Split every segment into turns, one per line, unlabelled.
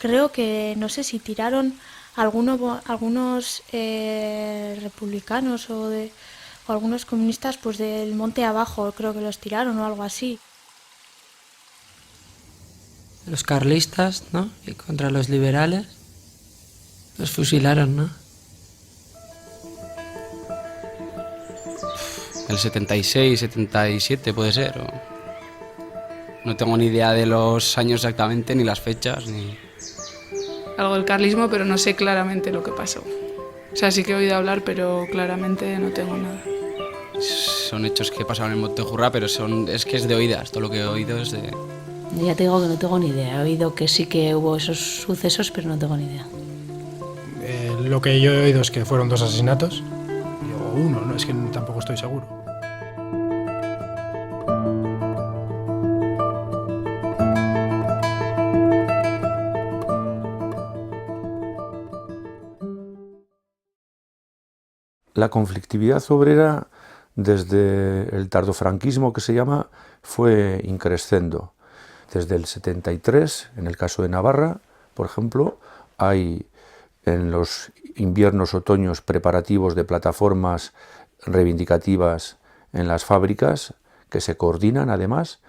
creo que, no sé si tiraron algunos republicanos o algunos comunistas pues del monte abajo, creo que los tiraron o algo así.
Los carlistas, ¿no? Y contra los liberales los fusilaron, ¿no?
El 76, 77 puede ser. No tengo ni idea de los años exactamente, ni las fechas, ni...
Algo del carlismo, pero no sé claramente lo que pasó. O sea, sí que he oído hablar, pero claramente no tengo nada.
Son hechos que pasaron en Montejurra, pero es que es de oídas. Todo lo que he oído es de...
Ya te digo que no tengo ni idea. He oído que sí que hubo esos sucesos, pero no tengo ni idea.
Lo que yo he oído es que fueron 2 asesinatos. O 1, ¿no? Es que tampoco estoy seguro.
La conflictividad obrera, desde el tardofranquismo que se llama, fue increscendo. Desde el 73, en el caso de Navarra, por ejemplo, hay en los inviernos, otoños preparativos de plataformas reivindicativas en las fábricas que se coordinan además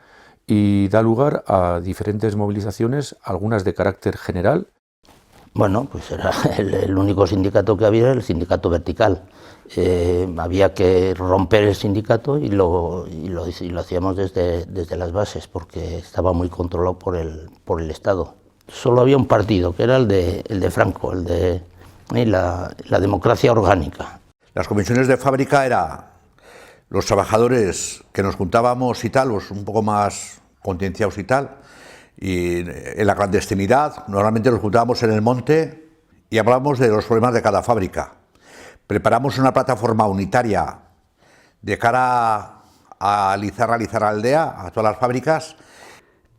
y da lugar a diferentes movilizaciones, algunas de carácter general.
Bueno, pues era el único sindicato que había, el sindicato vertical. Había que romper el sindicato y lo hacíamos desde las bases porque estaba muy controlado por el Estado. Solo había un partido, que era el de Franco, la democracia orgánica.
Las comisiones de fábrica eran los trabajadores que nos juntábamos y tal, pues un poco más concienciados y tal, y en la clandestinidad normalmente nos juntábamos en el monte y hablábamos de los problemas de cada fábrica. Preparamos una plataforma unitaria de cara a Lizarra Aldea, a todas las fábricas.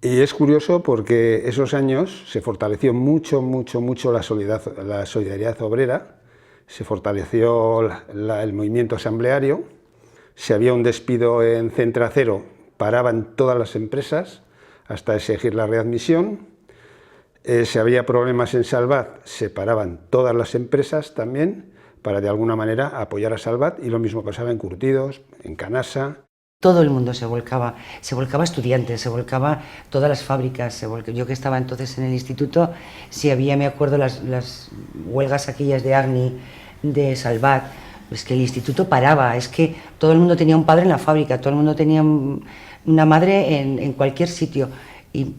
Y es curioso porque esos años se fortaleció mucho la solidaridad obrera, se fortaleció el movimiento asambleario, si había un despido en Centracero paraban todas las empresas hasta exigir la readmisión, si había problemas en Salvat se paraban todas las empresas también para de alguna manera apoyar a Salvat, y lo mismo pasaba en Curtidos, en Canasa.
Todo el mundo se volcaba estudiantes, se volcaba todas las fábricas, yo que estaba entonces en el instituto, si había, me acuerdo, las huelgas aquellas de Agni, de Salvat, es que el instituto paraba, es que todo el mundo tenía un padre en la fábrica, todo el mundo tenía una madre en cualquier sitio, y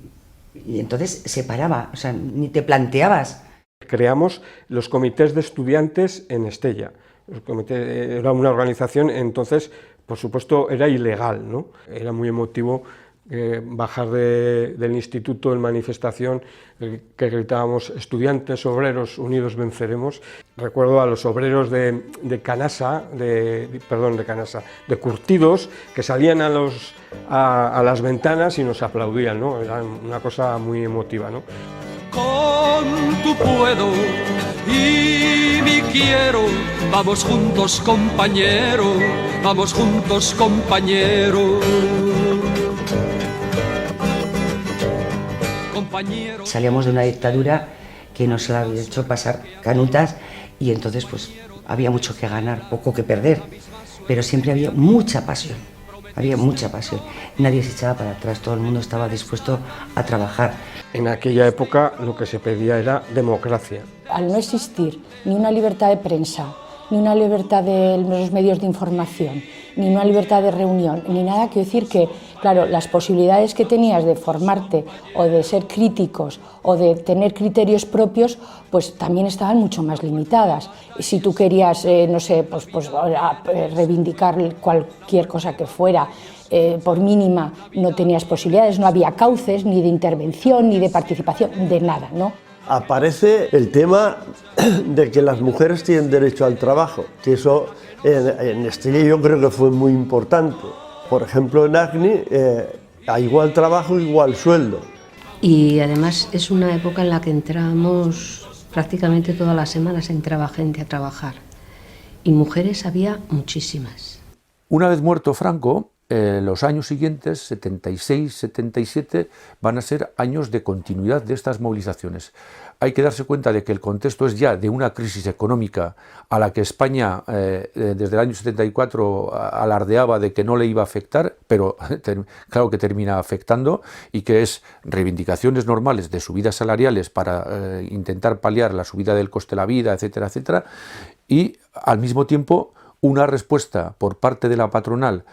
entonces se paraba, o sea, ni te planteabas.
Creamos los comités de estudiantes en Estella. Era una organización, entonces, por supuesto, era ilegal, ¿no? Era muy emotivo bajar del instituto en manifestación, que gritábamos estudiantes, obreros, unidos venceremos. Recuerdo a los obreros de Curtidos, que salían a las ventanas y nos aplaudían, ¿no? Era una cosa muy emotiva, ¿no?
Con tu puedo y mi quiero, vamos juntos compañero, vamos juntos compañero.
Salíamos de una dictadura que nos la había hecho pasar canutas y entonces pues había mucho que ganar, poco que perder, pero siempre había mucha pasión, nadie se echaba para atrás, todo el mundo estaba dispuesto a trabajar.
En aquella época lo que se pedía era democracia.
Al no existir ni una libertad de prensa, ni una libertad de los medios de información, ni una libertad de reunión, ni nada, quiero decir que, claro, las posibilidades que tenías de formarte o de ser críticos o de tener criterios propios, pues también estaban mucho más limitadas. Si tú querías, no sé, pues reivindicar cualquier cosa que fuera, por mínima, no tenías posibilidades, no había cauces ni de intervención, ni de participación, de nada, ¿no?
Aparece el tema de que las mujeres tienen derecho al trabajo, que eso en Estella yo creo que fue muy importante. Por ejemplo, en Agni, a igual trabajo, igual sueldo.
Y además es una época en la que entramos prácticamente todas las semanas, entraba gente a trabajar. Y mujeres había muchísimas.
Una vez muerto Franco, los años siguientes, 76, 77, van a ser años de continuidad de estas movilizaciones. Hay que darse cuenta de que el contexto es ya de una crisis económica a la que España desde el año 74 alardeaba de que no le iba a afectar, pero claro que termina afectando, y que es reivindicaciones normales de subidas salariales para intentar paliar la subida del coste de la vida, etcétera, etcétera, y al mismo tiempo una respuesta por parte de la patronal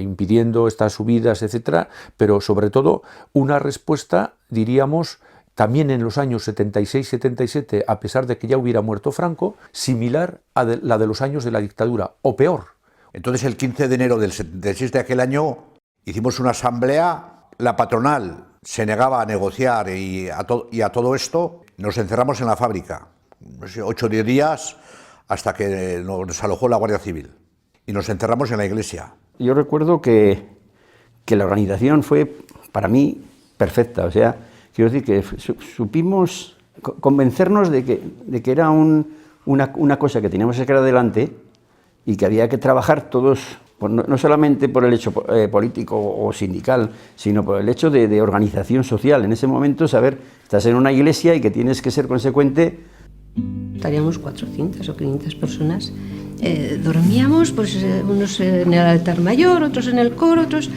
impidiendo estas subidas, etcétera, pero sobre todo una respuesta, diríamos, también en los años 76-77, a pesar de que ya hubiera muerto Franco, similar a la de los años de la dictadura, o peor.
Entonces, el 15 de enero del 76 de aquel año, hicimos una asamblea, la patronal se negaba a negociar y a todo esto, nos encerramos en la fábrica, 8 o 10 días, hasta que nos alojó la Guardia Civil, y nos encerramos en la iglesia.
Yo recuerdo que la organización fue, para mí, perfecta. O sea, quiero decir que supimos convencernos de que era una cosa que teníamos que sacar adelante y que había que trabajar todos, no solamente por el hecho político o sindical, sino por el hecho de organización social. En ese momento, saber, estás en una iglesia y que tienes que ser consecuente.
Estaríamos 400 o 500 personas. Dormíamos, pues unos en el altar mayor, otros en el coro, otros...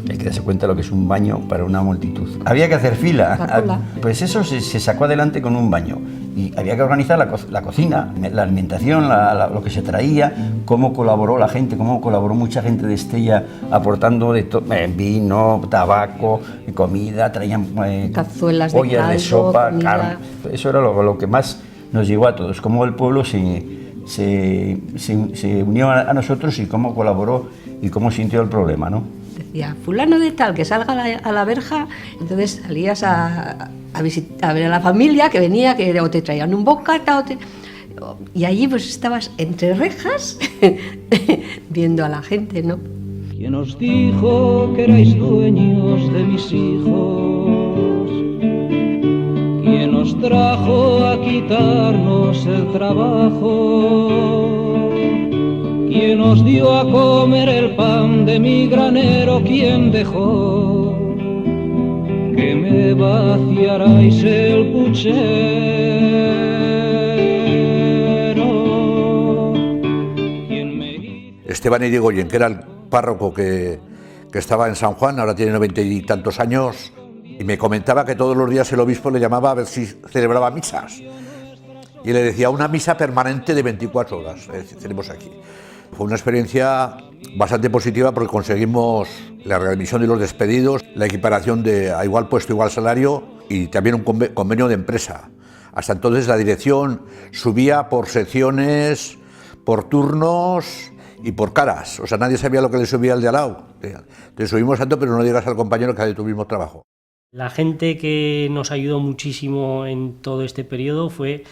Hay que darse cuenta de lo que es un baño para una multitud. Había que hacer fila. Pues eso se sacó adelante con un baño. Y había que organizar la cocina, la alimentación, lo que se traía, cómo colaboró la gente, cómo colaboró mucha gente de Estella aportando vino, tabaco, comida, traían
cazuelas de
ollas
caldo,
de sopa,
comida.
carne. Eso era lo que más nos llegó a todos, cómo el pueblo se unió a nosotros y cómo colaboró y cómo sintió el problema, ¿no?
Decía, fulano de tal, que salga a la verja. Entonces salías a ver a la familia que venía, que o te traían un bocata, y allí pues estabas entre rejas viendo a la gente, ¿no?
¿Quién os dijo que erais dueños de mis hijos? ¿Quién os trajo a quitarnos el trabajo? ¿Quién os dio a comer el pan de mi granero? ¿Quién dejó que me vaciarais el puchero?
Esteban Irigoyen, que era el párroco que estaba en San Juan, ahora tiene 90 y tantos años, y me comentaba que todos los días el obispo le llamaba a ver si celebraba misas. Y le decía, una misa permanente de 24 horas, tenemos aquí. Fue una experiencia bastante positiva porque conseguimos la readmisión de los despedidos, la equiparación a igual puesto, igual salario, y también un convenio de empresa. Hasta entonces la dirección subía por secciones, por turnos y por caras. O sea, nadie sabía lo que le subía al de al lado. Te subimos tanto, pero no digas al compañero que hace tu mismo trabajo.
La gente que nos ayudó muchísimo en todo este periodo fue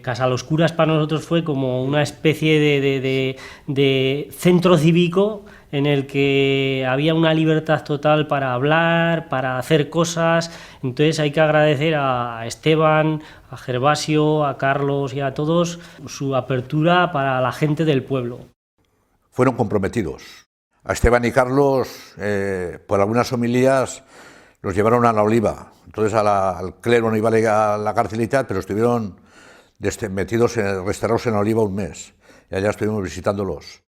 Casaloscuras. Para nosotros fue como una especie de centro cívico en el que había una libertad total para hablar, para hacer cosas. Entonces hay que agradecer a Esteban, a Gervasio, a Carlos y a todos su apertura para la gente del pueblo.
Fueron comprometidos. A Esteban y Carlos, por algunas homilías, los llevaron a la Oliva. Entonces al clero no iba a la cárcel y tal, pero estuvieron metidos, restaurados en la Oliva un mes. Y allá estuvimos visitándolos.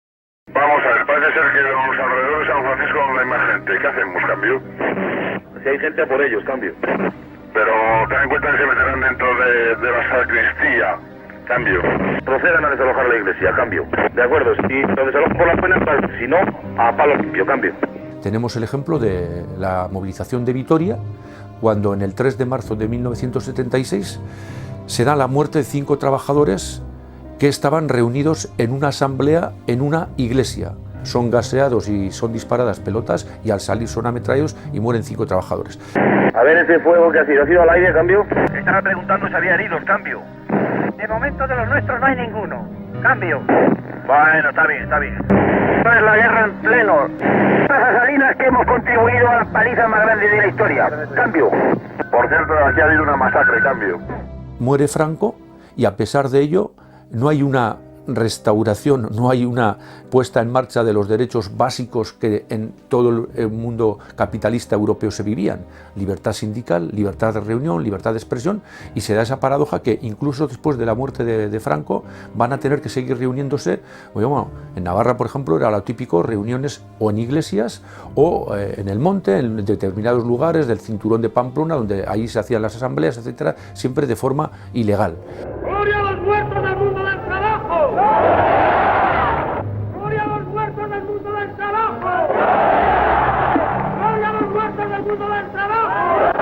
Vamos a ver, parece ser que los alrededores de San Francisco no hay más gente. ¿Qué hacemos, cambio?
Si hay gente, por ellos, cambio.
Pero ten en cuenta que se meterán dentro de la sacristía. Cambio.
Procedan a desalojar la iglesia, cambio. De acuerdo, si lo desalojan por las penas, si no, a palo limpio, cambio.
Tenemos el ejemplo de la movilización de Vitoria, cuando en el 3 de marzo de 1976 se da la muerte de 5 trabajadores que estaban reunidos en una asamblea en una iglesia. Son gaseados y son disparadas pelotas y al salir son ametrallados y mueren 5 trabajadores.
A ver ese fuego que ha sido al aire, cambio.
Estaba preguntando si había heridos, cambio. De momento de los nuestros no hay ninguno. Cambio.
Bueno, está bien, está bien.
Esta es la guerra en pleno. Las asalinas que hemos contribuido a la paliza más grande de la historia. Cambio.
Por cierto, aquí ha habido una masacre, cambio.
Muere Franco y a pesar de ello no hay una restauración, no hay una puesta en marcha de los derechos básicos que en todo el mundo capitalista europeo se vivían: libertad sindical, libertad de reunión, libertad de expresión, y se da esa paradoja que incluso después de la muerte de Franco van a tener que seguir reuniéndose. Bueno, en Navarra, por ejemplo, era lo típico, reuniones o en iglesias o en el monte, en determinados lugares del cinturón de Pamplona, donde ahí se hacían las asambleas, etcétera, siempre de forma ilegal.
¡Gloria a los muertos del mundo del trabajo! ¡Gloria a los muertos del mundo del trabajo! ¡Gloria a los muertos del mundo del trabajo!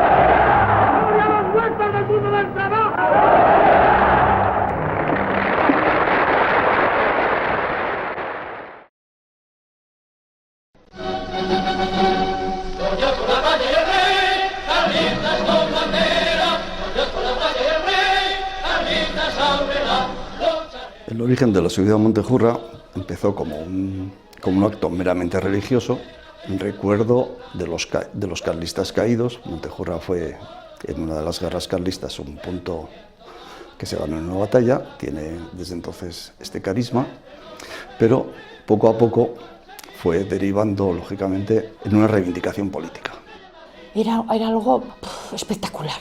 ¡Gloria a los muertos del mundo del trabajo!
El origen de la subida a Montejurra empezó como un acto meramente religioso, en recuerdo de los carlistas caídos. Montejurra fue, en una de las guerras carlistas, un punto que se ganó en una batalla, tiene desde entonces este carisma, pero poco a poco fue derivando, lógicamente, en una reivindicación política.
Era algo espectacular.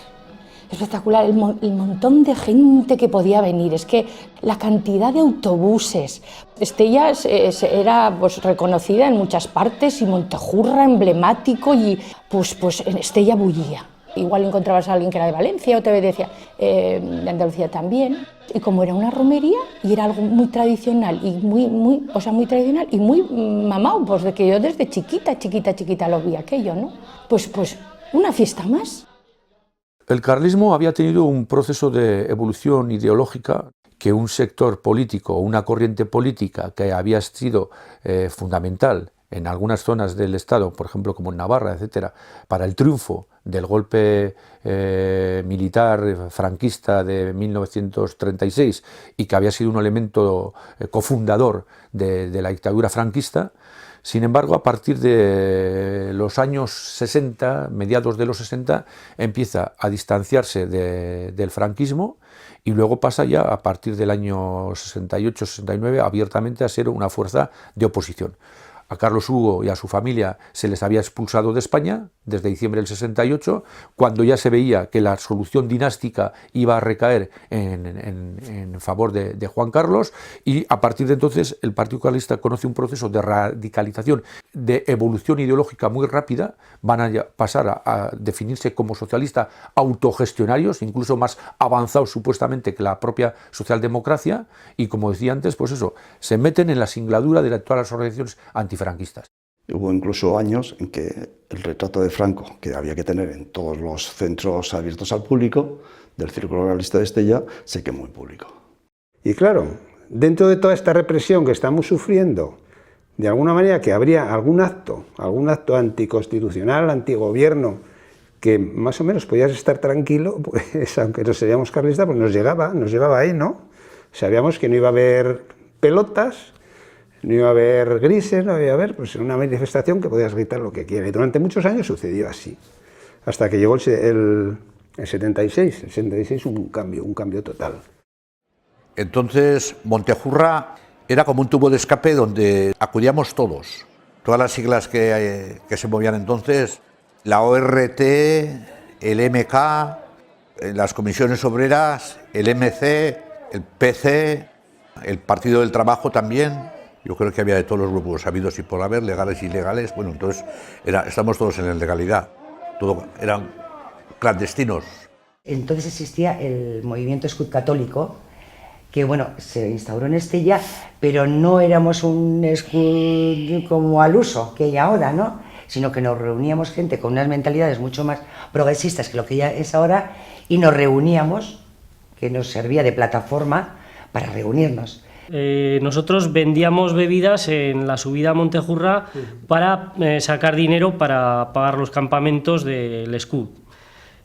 Espectacular, el montón de gente que podía venir, es que la cantidad de autobuses. Estella era pues, reconocida en muchas partes, y Montejurra emblemático, y pues en Estella bullía. Igual encontrabas a alguien que era de Valencia o te decía de Andalucía también. Y como era una romería y era algo muy tradicional y muy tradicional y muy mamado, pues de que yo desde chiquita lo vi aquello, ¿no? Pues una fiesta más.
El carlismo había tenido un proceso de evolución ideológica que un sector político, una corriente política que había sido fundamental en algunas zonas del Estado, por ejemplo como en Navarra, etcétera, para el triunfo del golpe militar franquista de 1936 y que había sido un elemento cofundador de la dictadura franquista. Sin embargo, a partir de los años 60, mediados de los 60, empieza a distanciarse del franquismo y luego pasa ya, a partir del año 68-69, abiertamente a ser una fuerza de oposición. A Carlos Hugo y a su familia se les había expulsado de España desde diciembre del 68, cuando ya se veía que la solución dinástica iba a recaer en favor de Juan Carlos, y a partir de entonces el Partido Carlista conoce un proceso de radicalización, de evolución ideológica muy rápida. Van a pasar a definirse como socialistas autogestionarios, incluso más avanzados supuestamente que la propia socialdemocracia, y como decía antes, pues eso, se meten en la singladura de todas las organizaciones antifranquistas.
Hubo incluso años en que el retrato de Franco, que había que tener en todos los centros abiertos al público, del Círculo Realista de Estella, se quemó en público.
Y claro, dentro de toda esta represión que estamos sufriendo, de alguna manera que habría algún acto anticonstitucional, antigobierno, que más o menos podías estar tranquilo, pues aunque no seríamos carlistas, pues nos llegaba ahí, ¿no? Sabíamos que no iba a haber pelotas, no iba a haber grises, no iba a haber pues, una manifestación que podías gritar lo que quieras. Y durante muchos años sucedió así, hasta que llegó el 76. El 76 un cambio total.
Entonces, Montejurra era como un tubo de escape donde acudíamos todos. Todas las siglas que se movían entonces, la ORT, el MK, las comisiones obreras, el MC, el PC, el Partido del Trabajo también. Yo creo que había de todos los grupos habidos y por haber, legales y ilegales. Bueno, entonces estamos todos en la legalidad. Todo eran clandestinos.
Entonces existía el movimiento Escut Católico, que bueno, se instauró en Estella, pero no éramos un Escut como al uso que hay ahora, ¿no? Sino que nos reuníamos gente con unas mentalidades mucho más progresistas que lo que ya es ahora, y nos reuníamos, que nos servía de plataforma para reunirnos.
Nosotros vendíamos bebidas en la subida a Montejurra para sacar dinero para pagar los campamentos del Escut.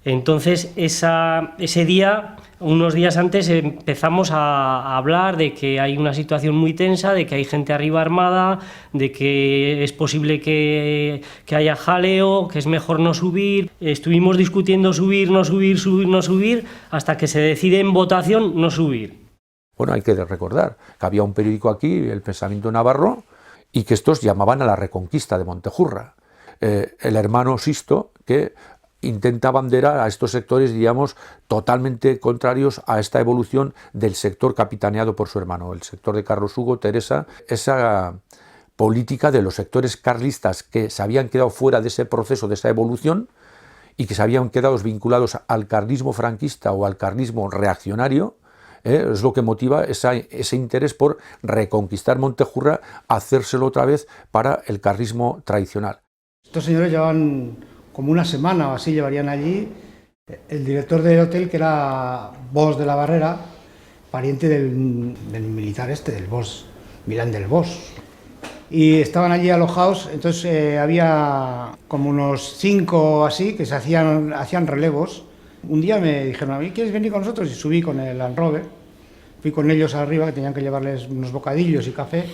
Entonces ese día, unos días antes, empezamos a hablar de que hay una situación muy tensa, de que hay gente arriba armada, de que es posible que haya jaleo, que es mejor no subir. Estuvimos discutiendo subir, no subir, hasta que se decide en votación no subir.
Bueno, hay que recordar que había un periódico aquí, El Pensamiento Navarro, y que estos llamaban a la reconquista de Montejurra. El hermano Sisto, que intenta abanderar a estos sectores, digamos, totalmente contrarios a esta evolución del sector capitaneado por su hermano, el sector de Carlos Hugo, Teresa, esa política de los sectores carlistas que se habían quedado fuera de ese proceso, de esa evolución, y que se habían quedado vinculados al carlismo franquista o al carlismo reaccionario, es lo que motiva ese interés por reconquistar Montejurra, hacérselo otra vez para el carlismo tradicional.
Estos señores llevaban como una semana o así, llevarían allí. El director del hotel, que era Bosch de la Barrera, pariente del militar del Bosch, Milán del Bosch. Y estaban allí alojados, entonces había como unos 5 así que se hacían relevos. Un día me dijeron, ¿quieres venir con nosotros? Y subí con el Land Rover, fui con ellos arriba, que tenían que llevarles unos bocadillos y café.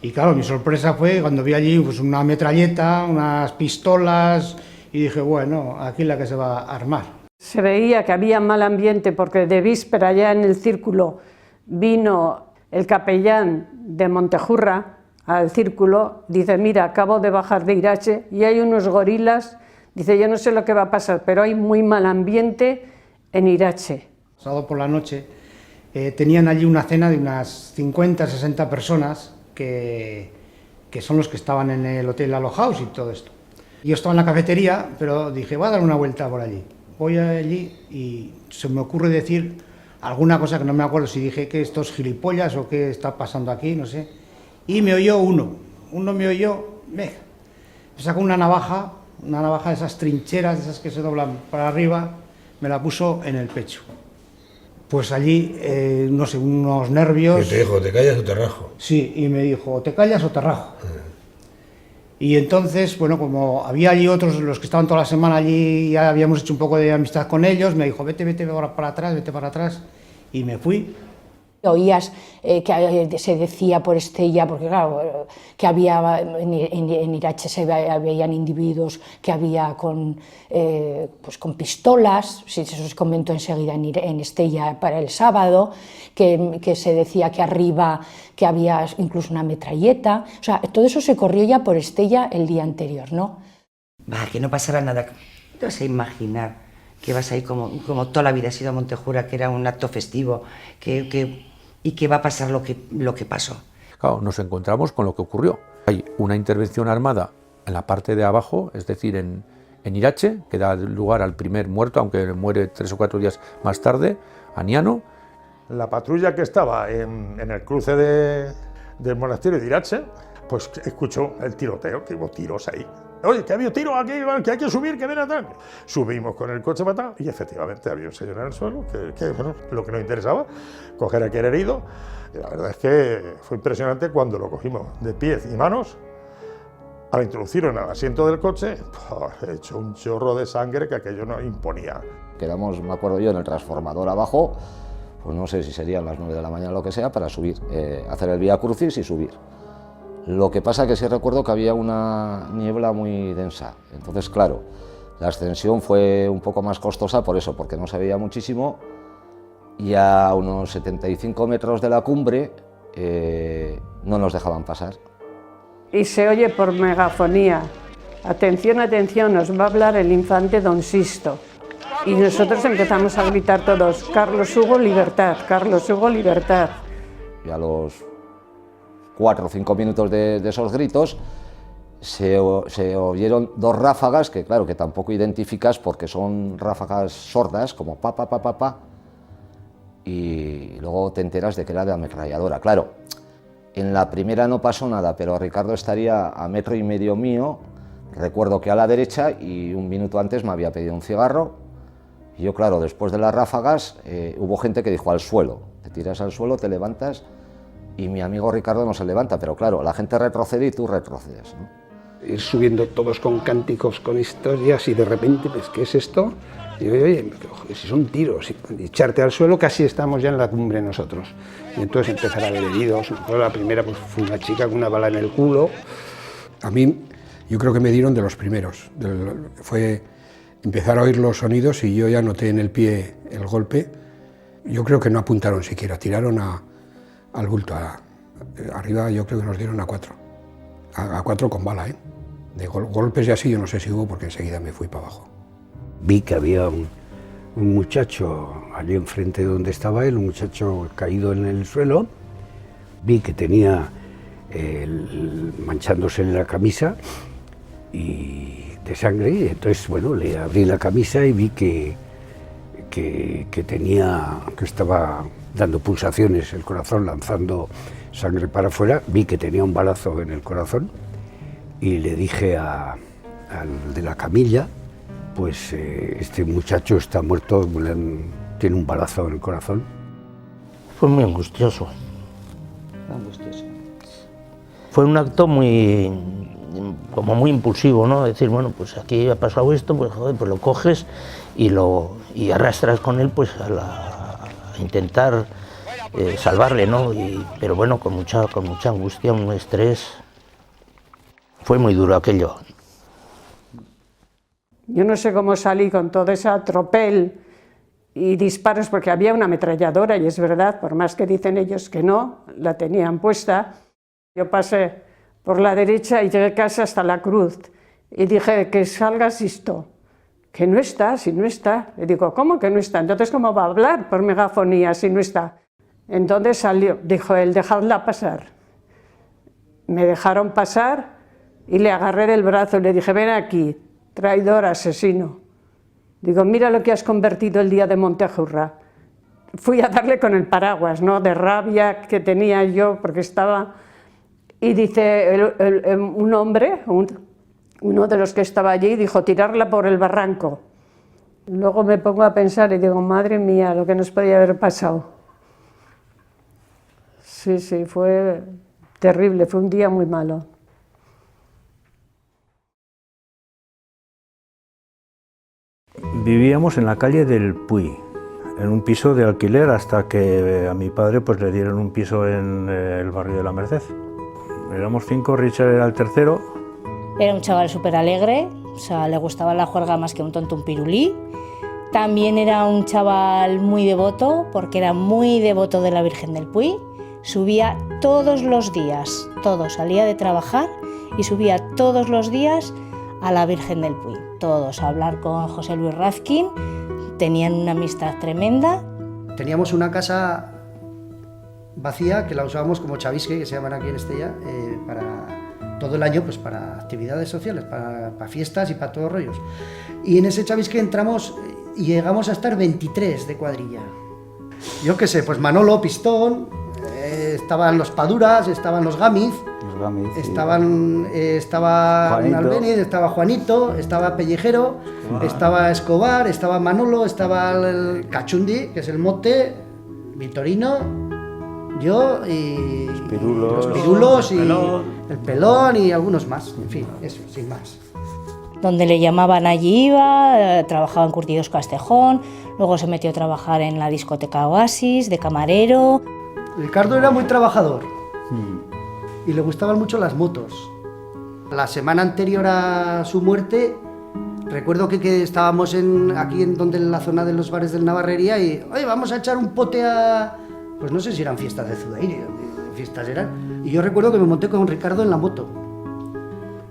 Y claro, mi sorpresa fue cuando vi allí pues, una metralleta, unas pistolas, y dije, bueno, aquí la que se va a armar.
Se veía que había mal ambiente porque de víspera ya en el círculo vino el capellán de Montejurra al círculo, dice, mira, acabo de bajar de Irache y hay unos gorilas, dice, yo no sé lo que va a pasar, pero hay muy mal ambiente en Irache.
Sábado por la noche tenían allí una cena de unas 50, 60 personas que son los que estaban en el hotel alojados y todo esto. Yo estaba en la cafetería, pero dije, voy a dar una vuelta por allí. Voy allí y se me ocurre decir alguna cosa que no me acuerdo si dije que estos gilipollas o qué está pasando aquí, no sé. Y me oyó uno me oyó, me sacó una navaja de esas trincheras, de esas que se doblan para arriba, me la puso en el pecho. Pues allí, no sé, unos nervios...
¿Qué te dijo? ¿Te callas o te rajo?
Sí, y me dijo, ¿o te callas o te rajo? Y entonces, bueno, como había allí otros, los que estaban toda la semana allí, ya habíamos hecho un poco de amistad con ellos, me dijo, vete para atrás, y me fui.
Oías que se decía por Estella, porque claro, que había en Irache se veían individuos que había con pistolas, eso se comentó enseguida en Estella para el sábado, que se decía que arriba que había incluso una metralleta, o sea, todo eso se corrió ya por Estella el día anterior, ¿no?
Que no pasara nada, te vas a imaginar que vas ahí como toda la vida ha sido Montejurra, que era un acto festivo, y que va a pasar lo que pasó.
Claro, nos encontramos con lo que ocurrió. Hay una intervención armada en la parte de abajo, es decir, en Irache, que da lugar al primer muerto, aunque muere 3 o 4 días más tarde, Aniano.
La patrulla que estaba en el cruce del monasterio de Irache, pues escuchó el tiroteo, que hubo tiros ahí. Oye, que había tiro aquí, que hay que subir, que ven atrás. Subimos con el coche para atrás y efectivamente había un señor en el suelo, que bueno, lo que nos interesaba, coger a aquel herido. Y la verdad es que fue impresionante cuando lo cogimos de pies y manos. Al introducirlo en el asiento del coche, echó un chorro de sangre que aquello nos imponía.
Quedamos, me acuerdo yo, en el transformador abajo, pues no sé si serían las 9 de la mañana o lo que sea, para subir, hacer el Vía Crucis y subir. Lo que pasa que sí recuerdo que había una niebla muy densa, entonces claro, la ascensión fue un poco más costosa por eso, porque no se veía muchísimo, y a unos 75 metros de la cumbre no nos dejaban pasar.
Y se oye por megafonía, atención, atención, nos va a hablar el infante Don Sisto. Y nosotros empezamos a gritar todos, Carlos Hugo, libertad, Carlos Hugo, libertad.
Y a los 4 o 5 minutos de esos gritos se oyeron 2 ráfagas que claro, que tampoco identificas porque son ráfagas sordas, como pa, pa, pa, pa, pa, y luego te enteras de que era de ametralladora. Claro, en la primera no pasó nada, pero Ricardo estaría a 1,5 metros mío, recuerdo que a la derecha, y 1 minuto antes me había pedido un cigarro, y yo claro, después de las ráfagas hubo gente que dijo al suelo, te tiras al suelo, te levantas, y mi amigo Ricardo no se levanta, pero claro, la gente retrocede y tú retrocedes, ¿no?
Ir subiendo todos con cánticos, con historias, y de repente, pues, ¿qué es esto? Y digo, oye, si son tiros, y echarte al suelo, casi estamos ya en la cumbre nosotros. Y entonces empezar a ver heridos. La primera pues, fue una chica con una bala en el culo.
A mí, yo creo que me dieron de los primeros. Fue empezar a oír los sonidos y yo ya noté en el pie el golpe.
Yo creo que no apuntaron siquiera, tiraron al bulto. Arriba yo creo que nos dieron a 4. A 4 con bala, ¿eh? De golpes y así yo no sé si hubo, porque enseguida me fui para abajo.
Vi que había un muchacho allí enfrente de donde estaba él, un muchacho caído en el suelo. Vi que tenía manchándose en la camisa y de sangre, y entonces, bueno, le abrí la camisa y vi que estaba dando pulsaciones el corazón, lanzando sangre para afuera. Vi que tenía un balazo en el corazón y le dije al de la camilla, pues este muchacho está muerto, tiene un balazo en el corazón.
Fue muy angustioso. Fue un acto muy impulsivo, ¿no? Decir, bueno, pues aquí ha pasado esto, pues joder, pues lo coges y arrastras con él, pues a intentar salvarle, ¿no? Pero bueno, con mucha angustia, un estrés. Fue muy duro aquello.
Yo no sé cómo salí con todo ese tropel y disparos, porque había una ametralladora, y es verdad, por más que dicen ellos que no, la tenían puesta. Yo pasé por la derecha y llegué casi hasta la cruz, y dije, que salga Sisto, que no está, si no está. Le digo, ¿cómo que no está? Entonces, ¿cómo va a hablar por megafonía si no está? Entonces salió, dijo él, dejadla pasar. Me dejaron pasar y le agarré del brazo y le dije, ven aquí, traidor, asesino. Digo, mira lo que has convertido el día de Montejurra. Fui a darle con el paraguas, ¿no?, de rabia que tenía yo, porque estaba... Y dice un hombre, uno de los que estaba allí, dijo, tirarla por el barranco. Luego me pongo a pensar y digo, madre mía, lo que nos podía haber pasado. Sí, sí, fue terrible, fue un día muy malo.
Vivíamos en la calle del Puy, en un piso de alquiler, hasta que a mi padre pues le dieron un piso en el barrio de la Merced. Éramos 5, Richard era el tercero.
Era un chaval súper alegre, o sea, le gustaba la juerga más que un tonto un pirulí. También era un chaval muy devoto, porque era muy devoto de la Virgen del Puy. Subía todos los días, salía de trabajar y subía todos los días a la Virgen del Puy. Todos, a hablar con José Luis Razkin, tenían una amistad tremenda.
Teníamos una casa vacía que la usábamos como chavisque, que se llaman aquí en Estella, para todo el año, pues para actividades sociales, para fiestas y para todos rollos. Y en ese chavisque entramos y llegamos a estar 23 de cuadrilla. Yo qué sé, pues Manolo, Pistón, estaban los Paduras, estaban los Gámiz, estaba Albéniz, estaba Juanito, estaba Pellejero, estaba Escobar, estaba Manolo, estaba el Cachundi, que es el mote, Vitorino, yo y los Pirulos y el Pelón y algunos más, en fin, eso, sin más.
Donde le llamaban allí iba, trabajaba en Curtidos Castejón, luego se metió a trabajar en la discoteca Oasis, de camarero.
Ricardo era muy trabajador y le gustaban mucho las motos. La semana anterior a su muerte, recuerdo que estábamos aquí en la zona de los bares del Navarrería y, oye, vamos a echar un pote a... Pues no sé si eran fiestas de Zudaire, fiestas eran. Y yo recuerdo que me monté con Ricardo en la moto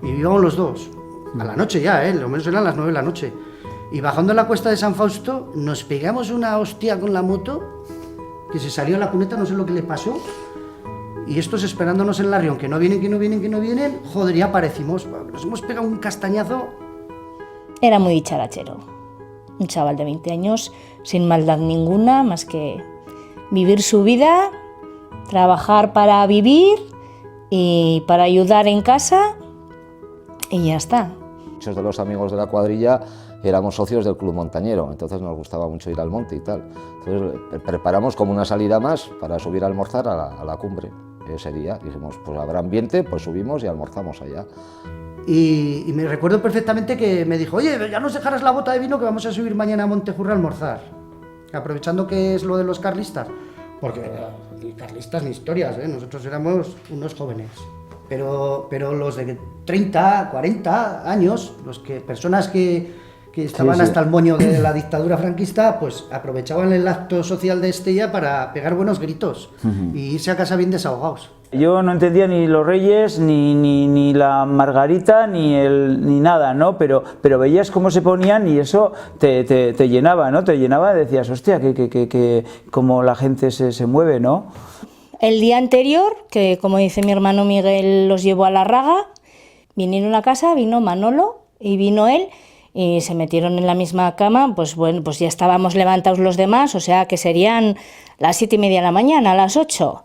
y íbamos los dos. A la noche ya, lo menos eran las 9 de la noche. Y bajando la cuesta de San Fausto, nos pegamos una hostia con la moto, que se salió a la cuneta, no sé lo que le pasó. Y estos esperándonos en la Rion, que no vienen, joder, ya aparecimos. Nos hemos pegado un castañazo.
Era muy dicharachero. Un chaval de 20 años, sin maldad ninguna, más que vivir su vida, trabajar para vivir y para ayudar en casa, y ya está.
Muchos de los amigos de la cuadrilla éramos socios del Club Montañero, entonces nos gustaba mucho ir al monte y tal. Entonces preparamos como una salida más para subir a almorzar a la cumbre. Ese día dijimos, pues habrá ambiente, pues subimos y almorzamos allá.
Y me recuerdo perfectamente que me dijo, oye, ya nos dejarás la bota de vino que vamos a subir mañana a Montejurra a almorzar. Aprovechando que es lo de los carlistas, porque ni carlistas ni historias, nosotros éramos unos jóvenes. Pero los de 30, 40 años, personas que
que estaban
Sí, sí.
hasta el moño de la dictadura franquista, pues aprovechaban el acto social de Estella para pegar buenos gritos y irse a casa bien desahogados.
Yo no entendía ni los Reyes, ni la Margarita, ni nada, ¿no? Pero veías cómo se ponían y eso te llenaba, ¿no? Te llenaba y decías, hostia, que cómo la gente se mueve, ¿no?
El día anterior, que como dice mi hermano Miguel, los llevó a la Raga, vinieron a casa, vino Manolo y vino él y se metieron en la misma cama, pues bueno, pues ya estábamos levantados los demás, o sea que serían las 7:30 de la mañana, a las 8.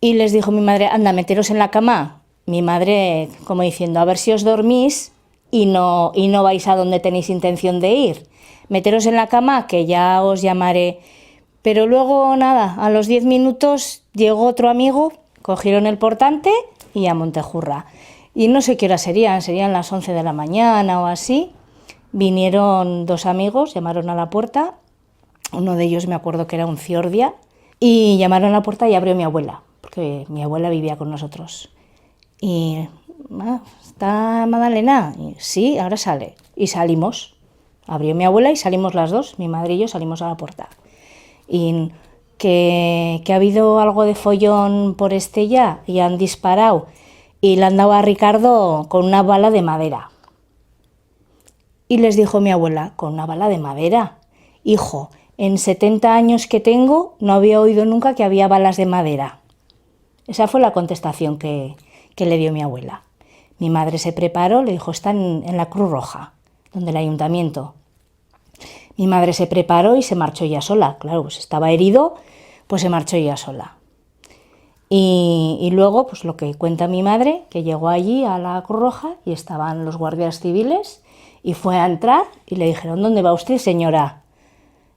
Y les dijo mi madre, anda, meteros en la cama. Mi madre, como diciendo, a ver si os dormís y no vais a donde tenéis intención de ir. Meteros en la cama, que ya os llamaré. Pero luego, nada, a los 10 minutos llegó otro amigo, cogieron el portante y a Montejurra. Y no sé qué hora serían las 11 de la mañana o así. Vinieron 2 amigos, llamaron a la puerta. Uno de ellos me acuerdo que era un Ciordia. Y llamaron a la puerta y abrió mi abuela, porque mi abuela vivía con nosotros. Y, ¿está Madalena? Y, sí, ahora sale. Y salimos. Abrió mi abuela y salimos las dos, mi madre y yo salimos a la puerta. Y que ha habido algo de follón por Estella y han disparado y le han dado a Ricardo con una bala de madera. Y les dijo mi abuela, ¿con una bala de madera? Hijo, en 70 años que tengo no había oído nunca que había balas de madera. Esa fue la contestación que le dio mi abuela. Mi madre se preparó, le dijo, está en la Cruz Roja, donde el ayuntamiento. Mi madre se preparó y se marchó ella sola. Claro, pues estaba herido, pues se marchó ella sola. Y luego, pues lo que cuenta mi madre, que llegó allí a la Cruz Roja y estaban los guardias civiles y fue a entrar y le dijeron, ¿dónde va usted, señora?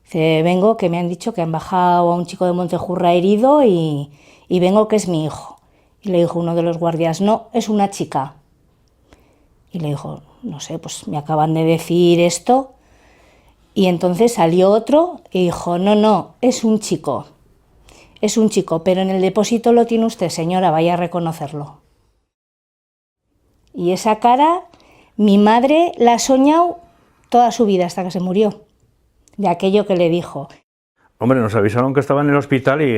Dice, vengo, que me han dicho que han bajado a un chico de Montejurra herido y vengo, que es mi hijo. Y le dijo uno de los guardias, no, es una chica. Y le dijo, no sé, pues me acaban de decir esto. Y entonces salió otro y dijo, no, es un chico. Es un chico, pero en el depósito lo tiene usted, señora, vaya a reconocerlo. Y esa cara, mi madre la ha soñado toda su vida hasta que se murió, de aquello que le dijo.
Hombre, nos avisaron que estaba en el hospital y,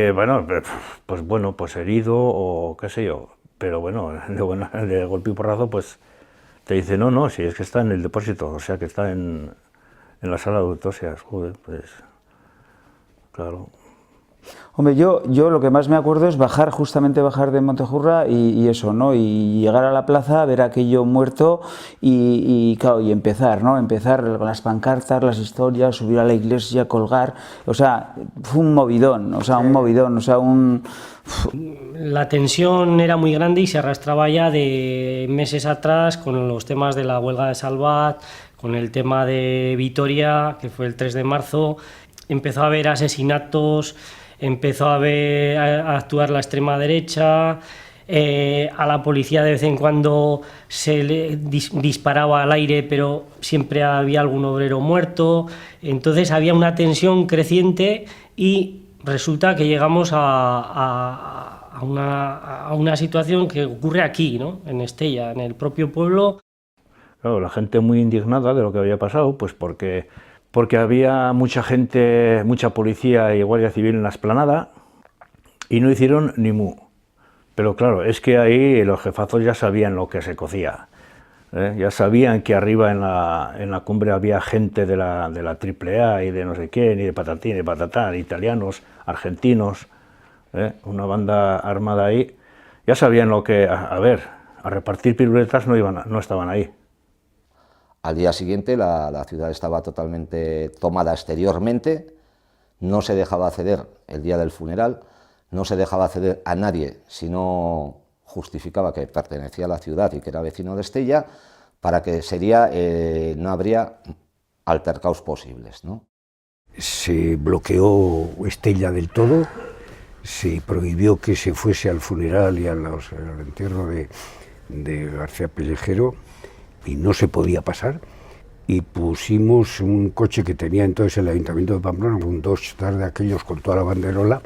pues herido o qué sé yo. Pero bueno, de golpe y porrazo, pues te dice, no, si es que está en el depósito, o sea que está en la sala de autopsias. Joder, pues, claro.
Hombre, yo lo que más me acuerdo es justamente bajar de Montejurra y eso, ¿no? Y llegar a la plaza, ver aquello muerto y empezar, ¿no? Empezar con las pancartas, las historias, subir a la iglesia, colgar, o sea, fue un movidón,
La tensión era muy grande y se arrastraba ya de meses atrás con los temas de la huelga de Salvat, con el tema de Vitoria, que fue el 3 de marzo, empezó a haber asesinatos, empezó a actuar la extrema derecha, a la policía de vez en cuando se le disparaba al aire, pero siempre había algún obrero muerto, entonces había una tensión creciente y resulta que llegamos a una situación que ocurre aquí, ¿no? En Estella, en el propio pueblo.
Claro, la gente muy indignada de lo que había pasado, pues porque había mucha gente, mucha policía y guardia civil en la explanada y no hicieron ni mu. Pero claro, es que ahí los jefazos ya sabían lo que se cocía. Ya sabían que arriba en la cumbre había gente de la AAA y de no sé quién, y de patatín y de patatán, italianos, argentinos, una banda armada ahí. Ya sabían lo que, a repartir piruletas no estaban ahí.
Al día siguiente la ciudad estaba totalmente tomada exteriormente, no se dejaba acceder el día del funeral, no se dejaba acceder a nadie si no justificaba que pertenecía a la ciudad y que era vecino de Estella, para que no habría altercados posibles, ¿no?
Se bloqueó Estella del todo, se prohibió que se fuese al funeral y al entierro de García Pellejero, y no se podía pasar, y pusimos un coche que tenía entonces el Ayuntamiento de Pamplona, un Dodge de aquellos con toda la banderola,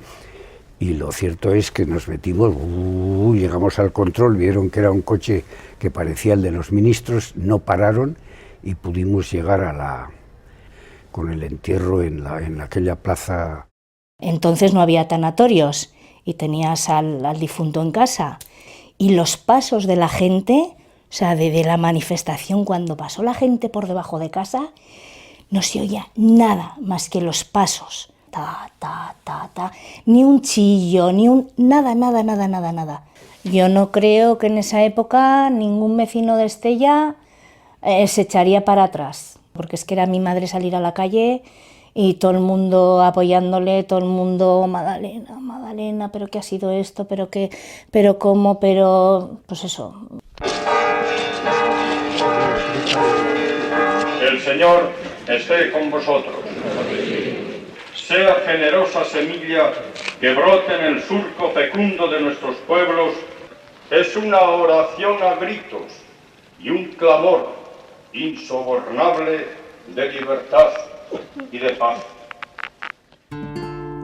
y lo cierto es que nos metimos, llegamos al control, vieron que era un coche que parecía el de los ministros, no pararon, y pudimos llegar con el entierro en aquella plaza.
Entonces no había tanatorios y tenías al difunto en casa. Y los pasos de la gente, o sea, de la manifestación, cuando pasó la gente por debajo de casa, no se oía nada más que los pasos. Ta, ta, ta, ta. Ni un chillo, nada. Yo no creo que en esa época ningún vecino de Estella se echaría para atrás, porque es que era mi madre salir a la calle y todo el mundo apoyándole, todo el mundo, Magdalena, pero ¿qué ha sido esto? Pero ¿cómo? Pero, pues eso.
El Señor esté con vosotros. Sea generosa semilla que brote en el surco fecundo de nuestros pueblos. Es una oración a gritos y un clamor insobornable de libertad y de paz.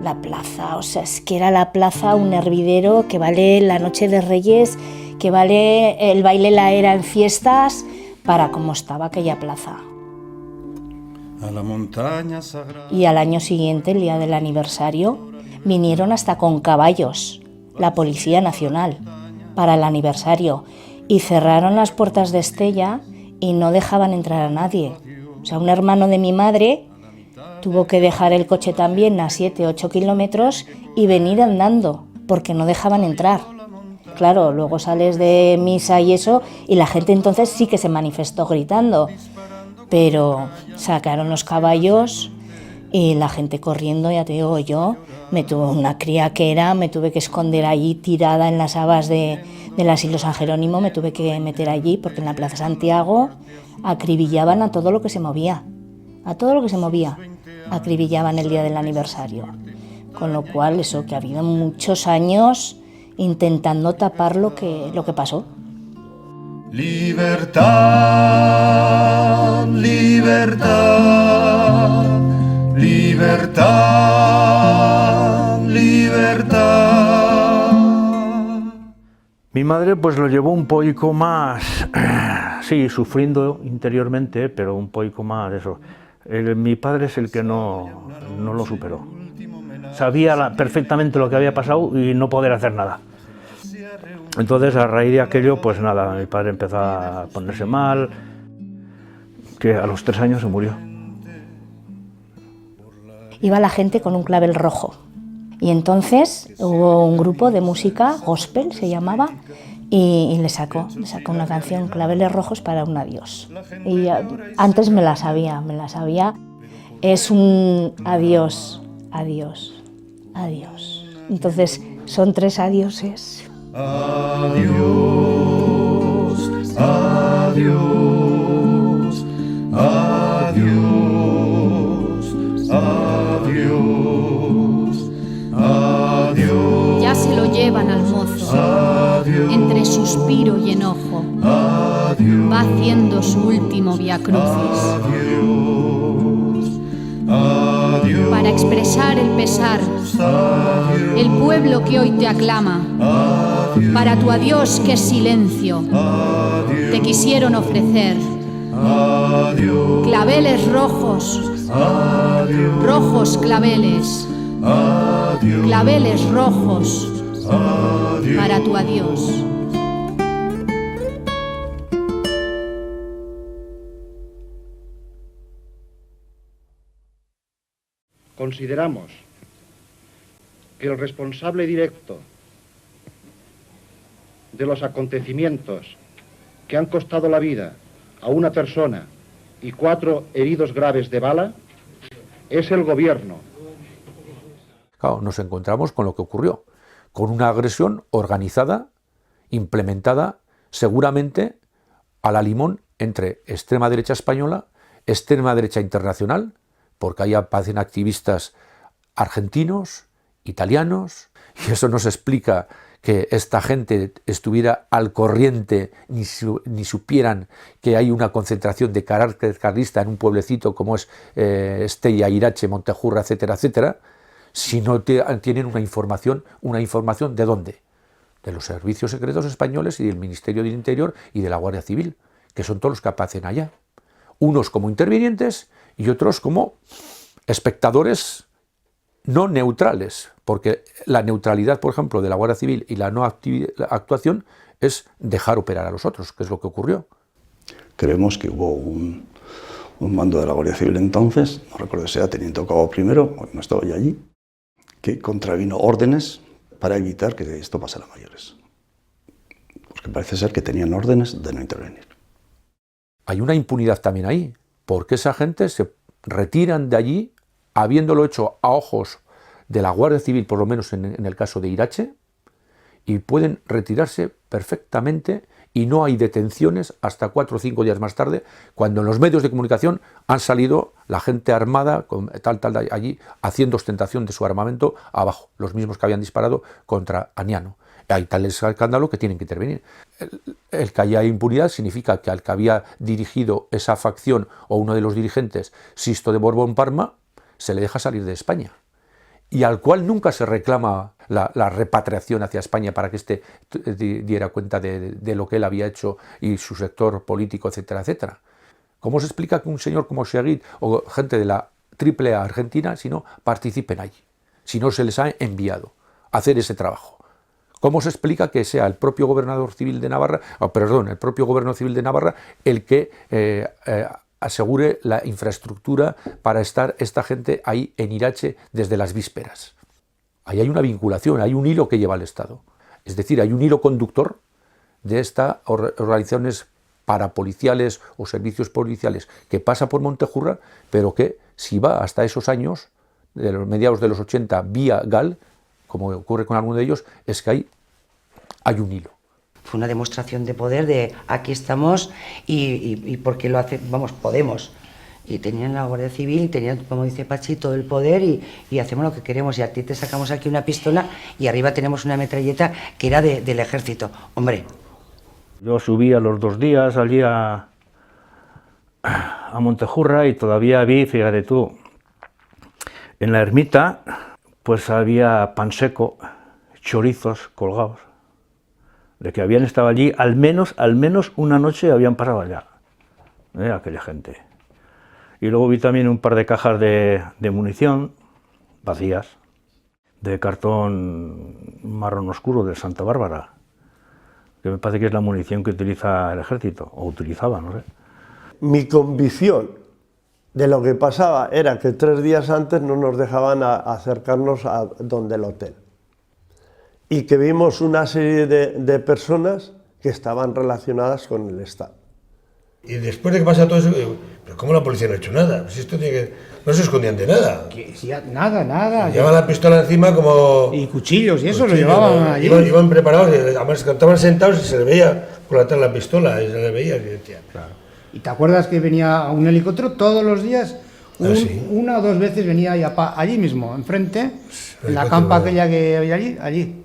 La plaza, o sea, es que era la plaza un hervidero que vale la noche de Reyes, que vale el baile la era en fiestas, para cómo estaba aquella plaza.
A la montaña sagrada.
Y al año siguiente, el día del aniversario, vinieron hasta con caballos, la Policía Nacional, para el aniversario, y cerraron las puertas de Estella y no dejaban entrar a nadie. O sea, un hermano de mi madre tuvo que dejar el coche también a 7-8 kilómetros y venir andando, porque no dejaban entrar. Claro, luego sales de misa y eso, y la gente entonces sí que se manifestó gritando, pero sacaron los caballos y la gente corriendo, ya te digo, yo me tuve una cría que era, me tuve que esconder allí tirada en las habas del asilo San Jerónimo, me tuve que meter allí porque en la Plaza Santiago acribillaban a todo lo que se movía, acribillaban el día del aniversario, con lo cual eso, que ha habido muchos años intentando tapar lo que pasó.
Libertad, libertad, libertad, libertad.
Mi madre pues lo llevó un poco más, sí, sufriendo interiormente, pero un poco más eso. Mi padre es el que no lo superó. Sabía perfectamente lo que había pasado y no poder hacer nada. Entonces, a raíz de aquello, pues nada, mi padre empezó a ponerse mal, que a los 3 años se murió.
Iba la gente con un clavel rojo y entonces hubo un grupo de música, gospel se llamaba, y le sacó una canción, Claveles Rojos para un adiós. Y antes me la sabía, es un adiós, adiós, adiós. Entonces son 3 adioses.
Adiós, adiós, adiós, adiós, adiós.
Ya se lo llevan al mozo, adiós, entre suspiro y enojo, adiós, va haciendo su último viacrucis.
Adiós, adiós,
para expresar el pesar, adiós, el pueblo que hoy te aclama, adiós, para tu adiós que es silencio, adiós, te quisieron ofrecer, adiós, claveles rojos, adiós, rojos claveles, adiós, claveles rojos, adiós, para tu adiós.
Consideramos que el responsable directo de los acontecimientos que han costado la vida a una persona y 4 heridos graves de bala es el gobierno.
Claro, nos encontramos con lo que ocurrió, con una agresión organizada, implementada seguramente a la limón entre extrema derecha española, extrema derecha internacional, porque ahí aparecen activistas argentinos, italianos, y eso nos explica que esta gente estuviera al corriente ni supieran que hay una concentración de carácter carlista en un pueblecito como es Estella, Irache, Montejurra, etcétera, etcétera, si no tienen una información ¿de dónde? De los servicios secretos españoles y del Ministerio del Interior y de la Guardia Civil, que son todos los que aparecen allá. unos como intervinientes y otros como espectadores no neutrales, porque la neutralidad, por ejemplo, de la Guardia Civil y la no actuación es dejar operar a los otros, que es lo que ocurrió.
Creemos que hubo un mando de la Guardia Civil entonces, no recuerdo si era teniente cabo primero, no estaba yo allí, que contravino órdenes para evitar que esto pasara a mayores. Porque parece ser que tenían órdenes de no intervenir.
Hay una impunidad también ahí, porque esa gente se retiran de allí habiéndolo hecho a ojos de la Guardia Civil, por lo menos en el caso de Irache, y pueden retirarse perfectamente y no hay detenciones hasta 4 o 5 días más tarde, cuando en los medios de comunicación han salido la gente armada, con tal, allí, haciendo ostentación de su armamento abajo, los mismos que habían disparado contra Aniano. Hay tal escándalo que tienen que intervenir. El que haya impunidad significa que al que había dirigido esa facción o uno de los dirigentes, Sisto de Borbón Parma, se le deja salir de España. Y al cual nunca se reclama la repatriación hacia España para que éste diera cuenta de lo que él había hecho y su sector político, etcétera, etcétera. ¿Cómo se explica que un señor como Seguí o gente de la AAA Argentina si no participen allí? Si no se les ha enviado a hacer ese trabajo. ¿Cómo se explica que sea el propio gobernador civil de Navarra, el propio gobierno civil de Navarra el que asegure la infraestructura para estar esta gente ahí en Irache desde las vísperas? Ahí hay una vinculación, hay un hilo que lleva al Estado. Es decir, hay un hilo conductor de estas organizaciones parapoliciales o servicios policiales que pasa por Montejurra, pero que si va hasta esos años, de los mediados de los 80, vía GAL, como ocurre con alguno de ellos, es que hay un hilo.
Fue una demostración de poder de aquí estamos y porque lo hace, vamos, podemos. Y tenían la Guardia Civil, tenían, como dice Pachi, todo el poder y hacemos lo que queremos. Y a ti te sacamos aquí una pistola y arriba tenemos una metralleta que era del ejército. Hombre.
Yo subí a los 2 días allí a Montejurra y todavía vi, fíjate tú, en la ermita pues había pan seco, chorizos colgados, de que habían estado allí al menos una noche habían pasado allá, aquella gente. Y luego vi también un par de cajas de munición vacías, de cartón marrón oscuro de Santa Bárbara, que me parece que es la munición que utiliza el ejército, o utilizaba, no sé.
Mi convicción de lo que pasaba era que 3 días antes no nos dejaban acercarnos a donde el hotel. Y que vimos una serie de personas que estaban relacionadas con el Estado.
Y después de que pasa todo eso, ¿pero cómo la policía no ha hecho nada? Pues esto tiene que... No se escondían de nada.
Nada.
Llevaban la pistola encima como...
Y cuchillos y eso lo llevaban allí.
Iban preparados, además estaban sentados y se les veía por la la pistola y se les veía.
Claro. ¿Y te acuerdas que venía un helicóptero todos los días? Una o 2 veces venía allí mismo, enfrente, en la campa aquella que había allí,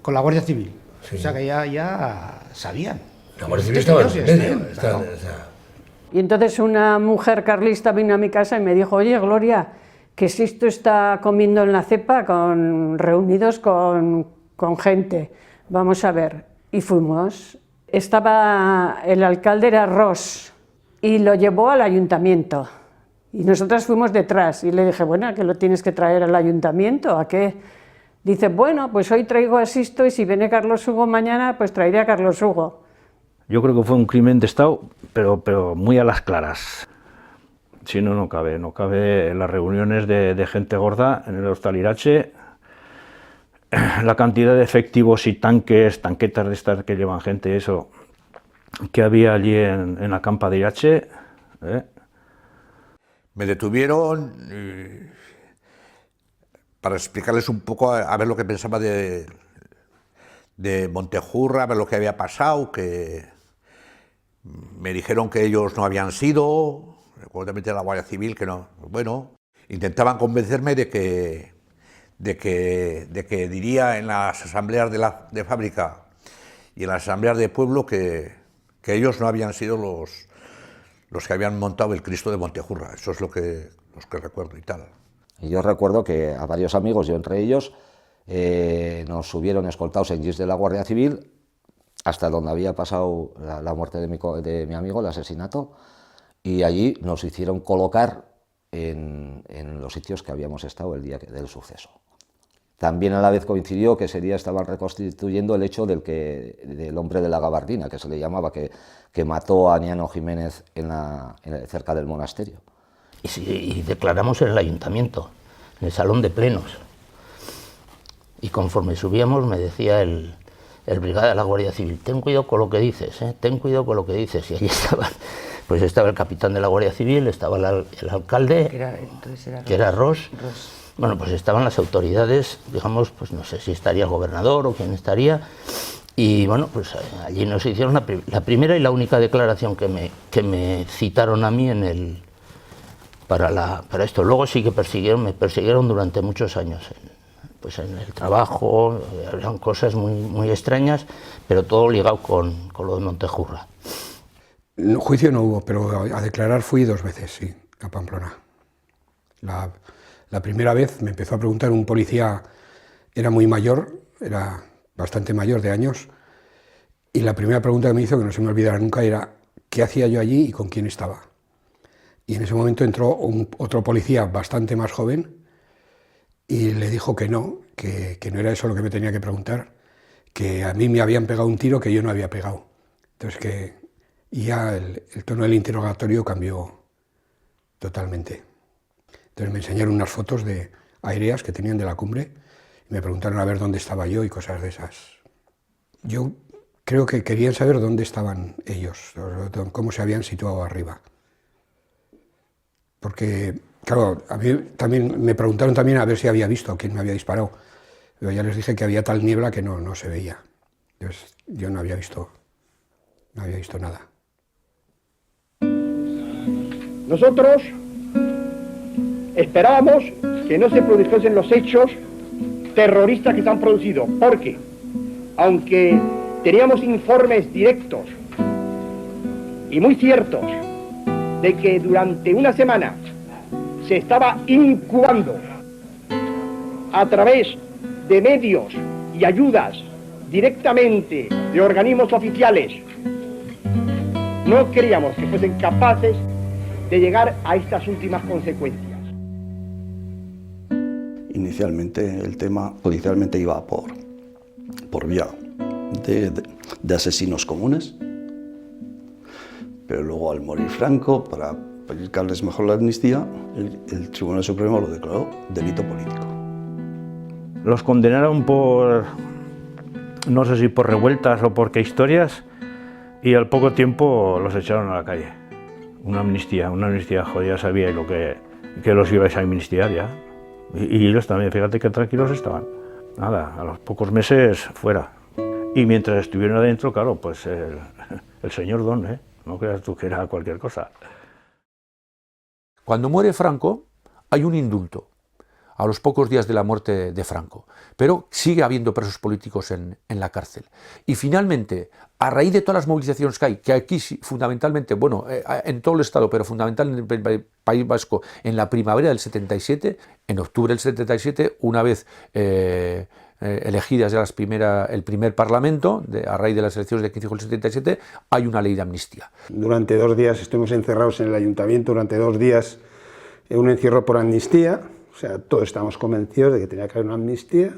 con la Guardia Civil. Sí. O sea que ya sabían.
La Guardia Civil estaba en medio.
Y entonces una mujer carlista vino a mi casa y me dijo, oye, Gloria, que Sisto está comiendo en la cepa reunidos con gente. Vamos a ver. Y fuimos. Estaba, el alcalde era Ross y lo llevó al ayuntamiento. Y nosotras fuimos detrás y le dije, bueno, ¿a qué lo tienes que traer al ayuntamiento? ¿A qué? Dice, bueno, pues hoy traigo a Sisto y si viene Carlos Hugo mañana, pues traeré a Carlos Hugo.
Yo creo que fue un crimen de Estado, pero muy a las claras. Si no, no cabe en las reuniones de gente gorda en el Hostal Irache, la cantidad de efectivos y tanquetas de estas que llevan gente, eso, que había allí en la campa de Irache.
Me detuvieron para explicarles un poco, a ver lo que pensaba de Montejurra, a ver lo que había pasado, que me dijeron que ellos no habían sido, seguramente la Guardia Civil, que no. Bueno, intentaban convencerme de que diría en las asambleas de fábrica y en las asambleas de pueblo que ellos no habían sido los que habían montado el Cristo de Montejurra. Eso es los que recuerdo y tal.
Y yo recuerdo que a varios amigos, yo entre ellos, nos subieron escoltados en jeeps de la Guardia Civil hasta donde había pasado la muerte de mi amigo, el asesinato, y allí nos hicieron colocar en los sitios que habíamos estado el día del suceso. También a la vez coincidió que ese día estaban reconstituyendo el hecho del hombre de la gabardina, que se le llamaba, que mató a Aniano Jiménez cerca del monasterio.
Y declaramos en el ayuntamiento, en el salón de plenos. Y conforme subíamos me decía el brigada de la Guardia Civil, ten cuidado con lo que dices, ten cuidado con lo que dices. Y allí estaba el capitán de la Guardia Civil, estaba el alcalde, que era Ros. Bueno, pues estaban las autoridades, digamos, pues no sé si estaría el gobernador o quién estaría. Y bueno, pues allí nos hicieron la primera y la única declaración que me citaron a mí para esto. Luego sí que me persiguieron durante muchos años. Pues en el trabajo, eran cosas muy, muy extrañas, pero todo ligado con lo de Montejurra.
No, juicio no hubo, pero a declarar fui 2 veces, sí, a Pamplona. La primera vez me empezó a preguntar un policía, era muy mayor, era bastante mayor de años, y la primera pregunta que me hizo, que no se me olvidará nunca, era ¿qué hacía yo allí y con quién estaba? Y en ese momento entró otro policía bastante más joven y le dijo que no era eso lo que me tenía que preguntar, que a mí me habían pegado un tiro que yo no había pegado. Entonces y ya el tono del interrogatorio cambió totalmente. Entonces me enseñaron unas fotos aéreas que tenían de la cumbre y me preguntaron a ver dónde estaba yo y cosas de esas. Yo creo que querían saber dónde estaban ellos, cómo se habían situado arriba. Porque, claro, a mí también me preguntaron también a ver si había visto a quién me había disparado. Pero ya les dije que había tal niebla que no se veía. Entonces, yo no había visto nada.
Nosotros esperábamos que no se produjesen los hechos terroristas que se han producido, porque, aunque teníamos informes directos y muy ciertos de que durante una semana se estaba incubando a través de medios y ayudas directamente de organismos oficiales, no creíamos que fuesen capaces de llegar a estas últimas consecuencias.
Inicialmente el tema judicialmente iba por vía de asesinos comunes, pero luego al morir Franco, para aplicarles mejor la amnistía, el Tribunal Supremo lo declaró delito político.
Los condenaron por, no sé si por revueltas o por qué historias, y al poco tiempo los echaron a la calle. Una amnistía, joder, ya sabía lo que los ibais a amnistiar ya. Y ellos también, fíjate qué tranquilos estaban. Nada, a los pocos meses fuera. Y mientras estuvieron adentro, claro, pues el señor Don, no creas tú que era cualquier cosa.
Cuando muere Franco, hay un indulto, a los pocos días de la muerte de Franco, pero sigue habiendo presos políticos en la cárcel. Y finalmente, a raíz de todas las movilizaciones que hay, que aquí fundamentalmente, bueno, en todo el Estado, pero fundamentalmente en el País Vasco, en la primavera del 77, en octubre del 77, una vez elegidas ya el primer Parlamento, a raíz de las elecciones del 15 de julio del 77, hay una ley de amnistía.
Durante 2 días estuvimos encerrados en el ayuntamiento, durante 2 días un encierro por amnistía. O sea, todos estamos convencidos de que tenía que haber una amnistía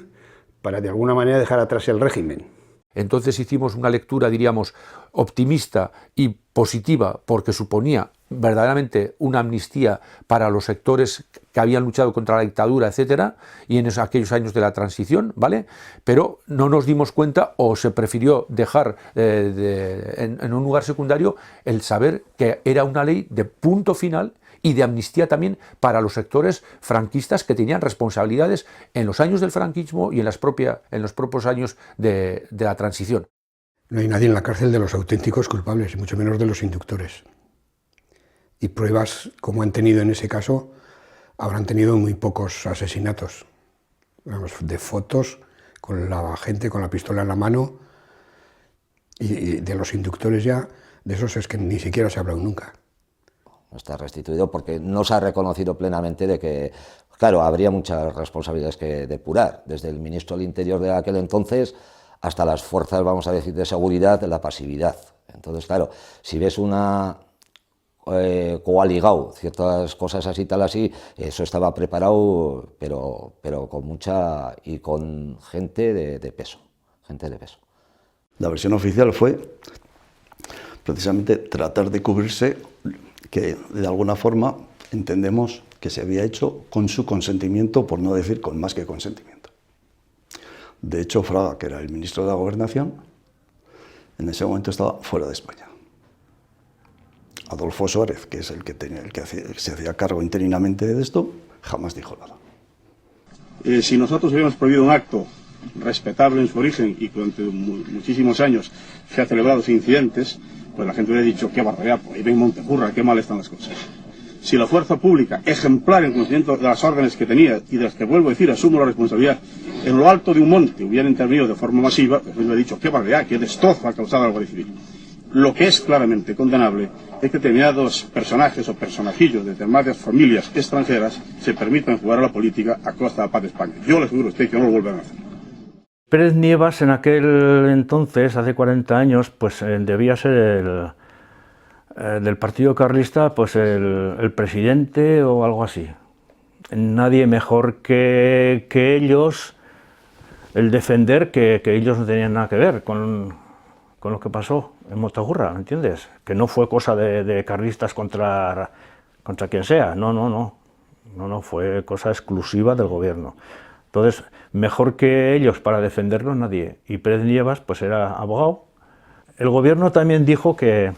para de alguna manera dejar atrás el régimen.
Entonces hicimos una lectura, diríamos, optimista y positiva, porque suponía verdaderamente una amnistía para los sectores que habían luchado contra la dictadura, etcétera, y en aquellos años de la transición, ¿vale? Pero no nos dimos cuenta, o se prefirió dejar en un lugar secundario el saber que era una ley de punto final y de amnistía también para los sectores franquistas que tenían responsabilidades en los años del franquismo y en los propios años de la transición.
No hay nadie en la cárcel de los auténticos culpables, y mucho menos de los inductores. Y pruebas, como han tenido en ese caso, habrán tenido muy pocos asesinatos. Vamos, de fotos con la gente con la pistola en la mano, y de los inductores ya, de esos es que ni siquiera se ha hablado nunca.
No está restituido porque no se ha reconocido plenamente de que, claro, habría muchas responsabilidades que depurar, desde el ministro del Interior de aquel entonces hasta las fuerzas, vamos a decir, de seguridad de la pasividad. Entonces, claro, si ves una coaligado, ciertas cosas así, tal así, eso estaba preparado, pero con mucha, y con gente de peso, gente de peso.
La versión oficial fue precisamente tratar de cubrirse que de alguna forma entendemos que se había hecho con su consentimiento, por no decir con más que consentimiento. De hecho, Fraga, que era el ministro de la Gobernación, en ese momento estaba fuera de España. Adolfo Suárez, que es el que se hacía cargo interinamente de esto, jamás dijo nada.
Si nosotros hubiéramos prohibido un acto respetable en su origen y durante muchísimos años se ha celebrado sin incidentes, pues la gente hubiera dicho, qué barbaridad, pues ahí ven Montejurra, qué mal están las cosas. Si la fuerza pública, ejemplar en conocimiento de las órdenes que tenía y de las que, vuelvo a decir, asumo la responsabilidad, en lo alto de un monte hubiera intervenido de forma masiva, pues hubiera dicho, qué barbaridad, qué destrozo ha causado la Guardia Civil. Lo que es claramente condenable es que determinados personajes o personajillos de determinadas familias extranjeras se permitan jugar a la política a costa de la paz de España. Yo le aseguro a usted que no lo volverán a hacer.
Pérez Nievas en aquel entonces, hace 40 años, pues debía ser del Partido Carlista, pues el presidente o algo así. Nadie mejor que ellos, el defender que ellos no tenían nada que ver con lo que pasó en Montejurra, ¿entiendes? Que no fue cosa de carlistas contra quien sea, no, fue cosa exclusiva del gobierno. Entonces, mejor que ellos para defenderlo nadie. Y Pérez Nievas, pues era abogado. El gobierno también dijo que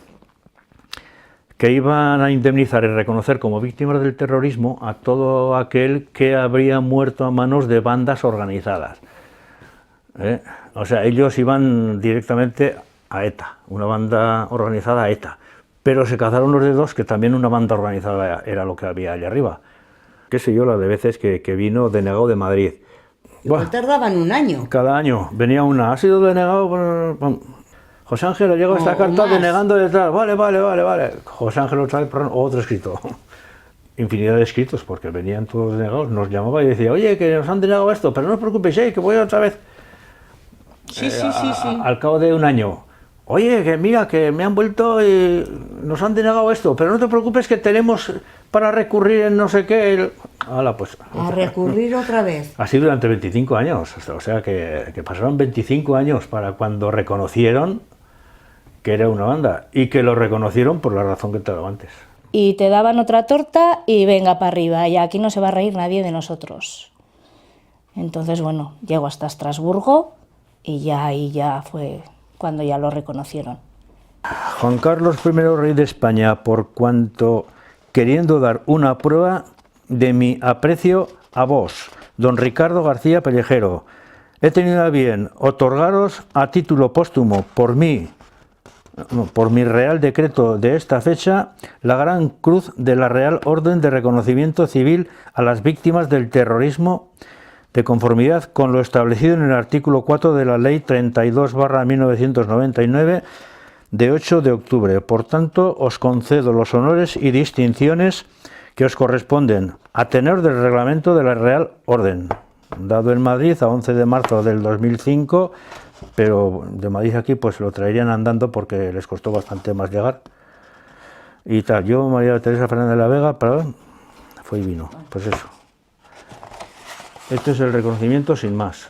iban a indemnizar y reconocer como víctimas del terrorismo a todo aquel que habría muerto a manos de bandas organizadas. O sea, ellos iban directamente a ETA, una banda organizada a ETA. Pero se cazaron los dedos que también una banda organizada era lo que había allá arriba. Qué sé yo, la de veces que vino denegado de Madrid.
Igual tardaban un año.
Cada año venía una, ha sido denegado por José Ángel, ha llegado esta carta denegando de tal, vale. José Ángel otra vez, otro escrito. Infinidad de escritos, porque venían todos denegados, nos llamaba y decía, oye, que nos han denegado esto, pero no os preocupéis, que voy otra vez.
Sí.
Al cabo de un año, oye, que mira, que me han vuelto y nos han denegado esto, pero no te preocupes que tenemos para recurrir en no sé qué. Pues,
a recurrir otra vez.
Así durante 25 años, o sea que pasaron 25 años para cuando reconocieron que era una banda, y que lo reconocieron por la razón que te daba antes.
Y te daban otra torta y venga para arriba, y aquí no se va a reír nadie de nosotros. Entonces, bueno, llego hasta Estrasburgo y ahí ya fue cuando ya lo reconocieron.
Juan Carlos I, rey de España, por cuanto queriendo dar una prueba de mi aprecio a vos, don Ricardo García Pellejero, he tenido a bien otorgaros a título póstumo por mi Real Decreto de esta fecha, la Gran Cruz de la Real Orden de Reconocimiento Civil a las víctimas del terrorismo, de conformidad con lo establecido en el artículo 4 de la Ley 32/1999, de 8 de octubre. Por tanto, os concedo los honores y distinciones que os corresponden a tenor del reglamento de la Real Orden, dado en Madrid a 11 de marzo del 2005, pero de Madrid aquí pues lo traerían andando porque les costó bastante más llegar. Y tal, yo, María Teresa Fernández de la Vega, fue y vino, pues eso. Este es el reconocimiento sin más.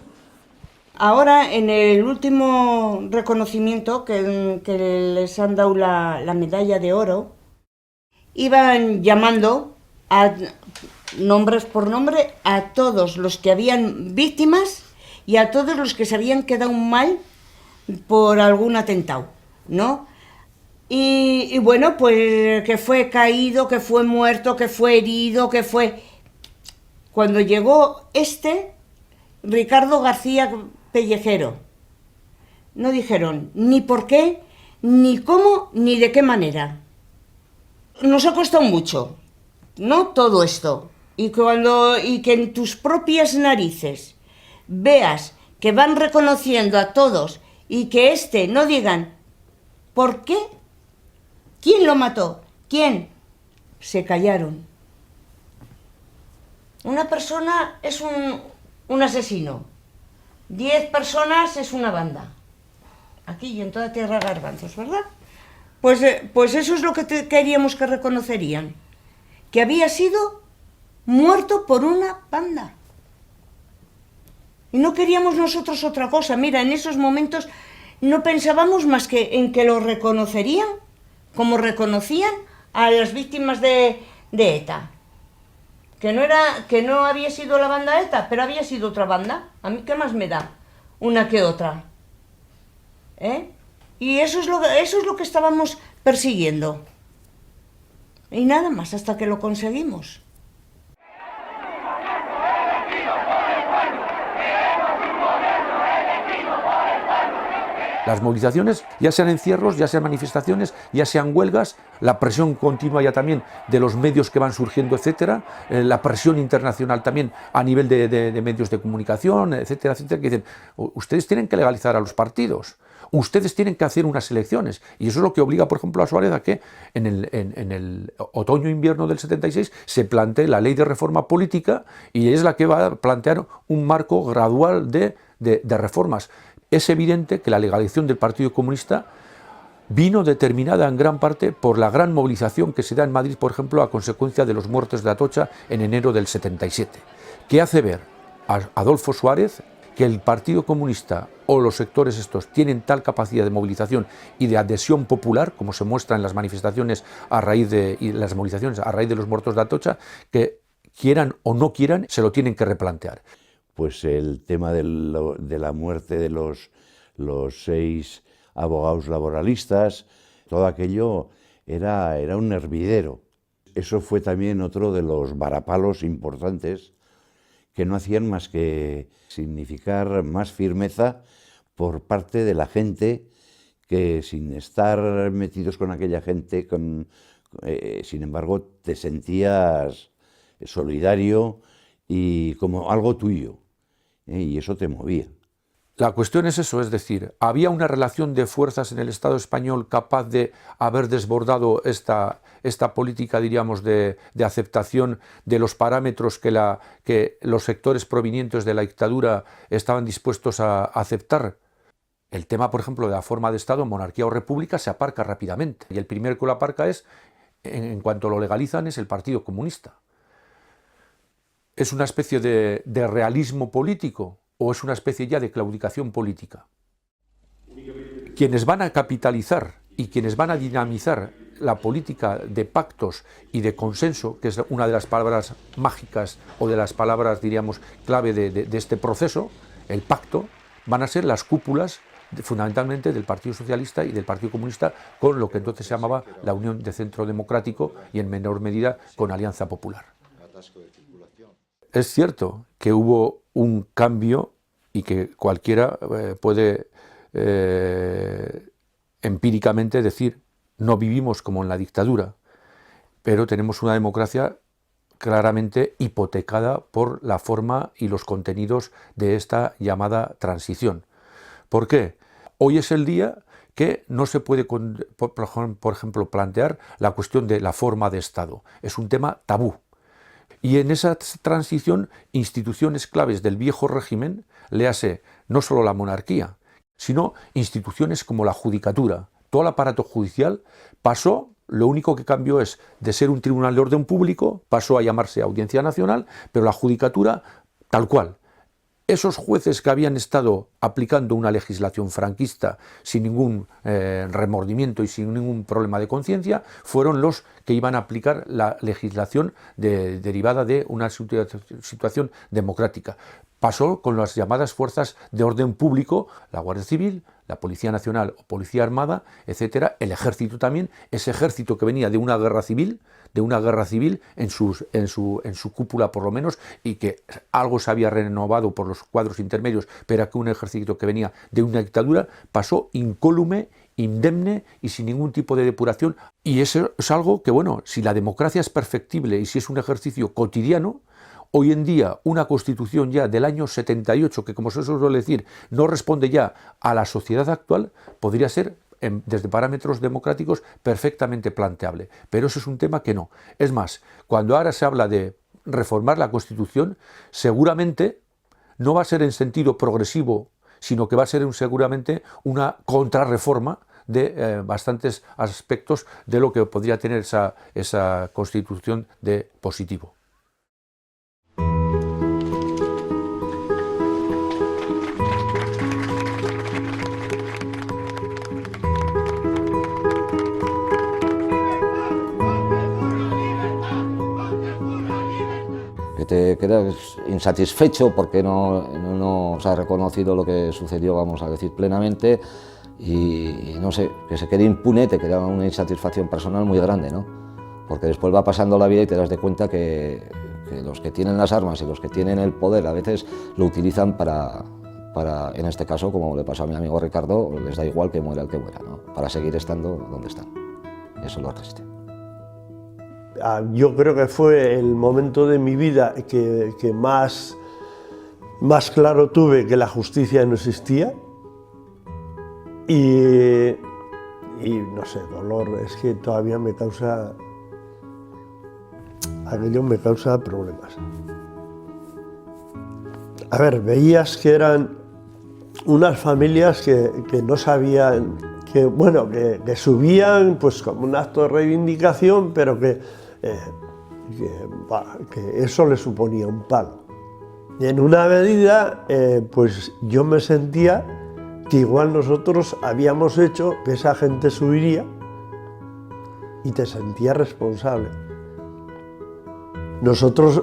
Ahora, en el último reconocimiento que les han dado la medalla de oro, iban llamando a nombres por nombre a todos los que habían víctimas y a todos los que se habían quedado mal por algún atentado, ¿no? Y bueno, pues que fue caído, que fue muerto, que fue herido, que fue... Cuando llegó Ricardo García Pellejero, no dijeron ni por qué, ni cómo, ni de qué manera. Nos ha costado mucho, ¿no? Todo esto. Y que en tus propias narices veas que van reconociendo a todos y que no digan ¿por qué? ¿Quién lo mató? ¿Quién? Se callaron. Una persona es un asesino. 10 personas es una banda. Aquí y en toda tierra garbanzos, ¿verdad? Pues eso es lo que queríamos que reconocerían, que había sido muerto por una banda. Y no queríamos nosotros otra cosa. Mira, en esos momentos no pensábamos más que en que lo reconocerían, como reconocían a las víctimas de ETA. Que no había sido la banda ETA, pero había sido otra banda. A mí, ¿qué más me da una que otra? Y eso es lo que estábamos persiguiendo. Y nada más, hasta que lo conseguimos.
Las movilizaciones, ya sean encierros, ya sean manifestaciones, ya sean huelgas, la presión continua ya también de los medios que van surgiendo, etcétera, la presión internacional también a nivel de medios de comunicación, etcétera, etcétera, que dicen, ustedes tienen que legalizar a los partidos, ustedes tienen que hacer unas elecciones, y eso es lo que obliga, por ejemplo, a Suárez a que en el otoño-invierno del 76 se plantee la ley de reforma política, y es la que va a plantear un marco gradual de reformas. Es evidente que la legalización del Partido Comunista vino determinada en gran parte por la gran movilización que se da en Madrid, por ejemplo, a consecuencia de los muertos de Atocha en enero del 77, que hace ver a Adolfo Suárez que el Partido Comunista o los sectores estos tienen tal capacidad de movilización y de adhesión popular, como se muestra en las manifestaciones y las movilizaciones a raíz de los muertos de Atocha, que quieran o no quieran, se lo tienen que replantear.
Pues el tema de la muerte de los 6 abogados laboralistas, todo aquello era un hervidero. Eso fue también otro de los varapalos importantes que no hacían más que significar más firmeza por parte de la gente que, sin estar metidos con aquella gente, sin embargo te sentías solidario y como algo tuyo, y eso te movía.
La cuestión es eso, es decir, ¿había una relación de fuerzas en el Estado español capaz de haber desbordado esta política, diríamos, de aceptación de los parámetros que los sectores provenientes de la dictadura estaban dispuestos a aceptar? El tema, por ejemplo, de la forma de Estado, monarquía o república, se aparca rápidamente. Y el primero que lo aparca en cuanto lo legalizan, es el Partido Comunista. ¿Es una especie de realismo político o es una especie ya de claudicación política? Quienes van a capitalizar y quienes van a dinamizar la política de pactos y de consenso, que es una de las palabras mágicas o de las palabras, diríamos, clave de este proceso, el pacto, van a ser las cúpulas fundamentalmente del Partido Socialista y del Partido Comunista, con lo que entonces se llamaba la Unión de Centro Democrático y en menor medida con Alianza Popular. Es cierto que hubo un cambio y que cualquiera puede empíricamente decir, no vivimos como en la dictadura, pero tenemos una democracia claramente hipotecada por la forma y los contenidos de esta llamada transición. ¿Por qué? Hoy es el día que no se puede, por ejemplo, plantear la cuestión de la forma de Estado. Es un tema tabú. Y en esa transición, instituciones claves del viejo régimen, léase no solo la monarquía, sino instituciones como la judicatura, todo el aparato judicial pasó, lo único que cambió es de ser un tribunal de orden público, pasó a llamarse Audiencia Nacional, pero la judicatura tal cual. Esos jueces que habían estado aplicando una legislación franquista sin ningún remordimiento y sin ningún problema de conciencia, fueron los que iban a aplicar la legislación derivada de una situación democrática. Pasó con las llamadas fuerzas de orden público, la Guardia Civil, la Policía Nacional o Policía Armada, etcétera, el Ejército también, ese ejército que venía de una guerra civil en su cúpula por lo menos, y que algo se había renovado por los cuadros intermedios, pero que un ejército que venía de una dictadura pasó incólume, indemne y sin ningún tipo de depuración. Y eso es algo que, bueno, si la democracia es perfectible y si es un ejercicio cotidiano, hoy en día una constitución ya del año 78, que como se suele decir, no responde ya a la sociedad actual, podría ser desde parámetros democráticos perfectamente planteable. Pero eso es un tema que no. Es más, cuando ahora se habla de reformar la Constitución, seguramente no va a ser en sentido progresivo, sino que va a ser seguramente una contrarreforma de bastantes aspectos de lo que podría tener esa constitución de positivo.
Que te quedas insatisfecho porque no se ha reconocido lo que sucedió, vamos a decir, plenamente, y no sé, que se quede impune te queda una insatisfacción personal muy grande, ¿no? Porque después va pasando la vida y te das de cuenta que los que tienen las armas y los que tienen el poder a veces lo utilizan para, en este caso, como le pasó a mi amigo Ricardo, les da igual que muera el que muera, ¿no? Para seguir estando donde están. Eso lo resiste.
Yo creo que fue el momento de mi vida que más claro tuve que la justicia no existía, y no sé, dolor, es que todavía me causa, aquello me causa problemas. A ver, veías que eran unas familias que no sabían, que subían pues como un acto de reivindicación, pero que eso le suponía un palo. Y en una medida, pues yo me sentía que igual nosotros habíamos hecho que esa gente subiría, y te sentías responsable. Nosotros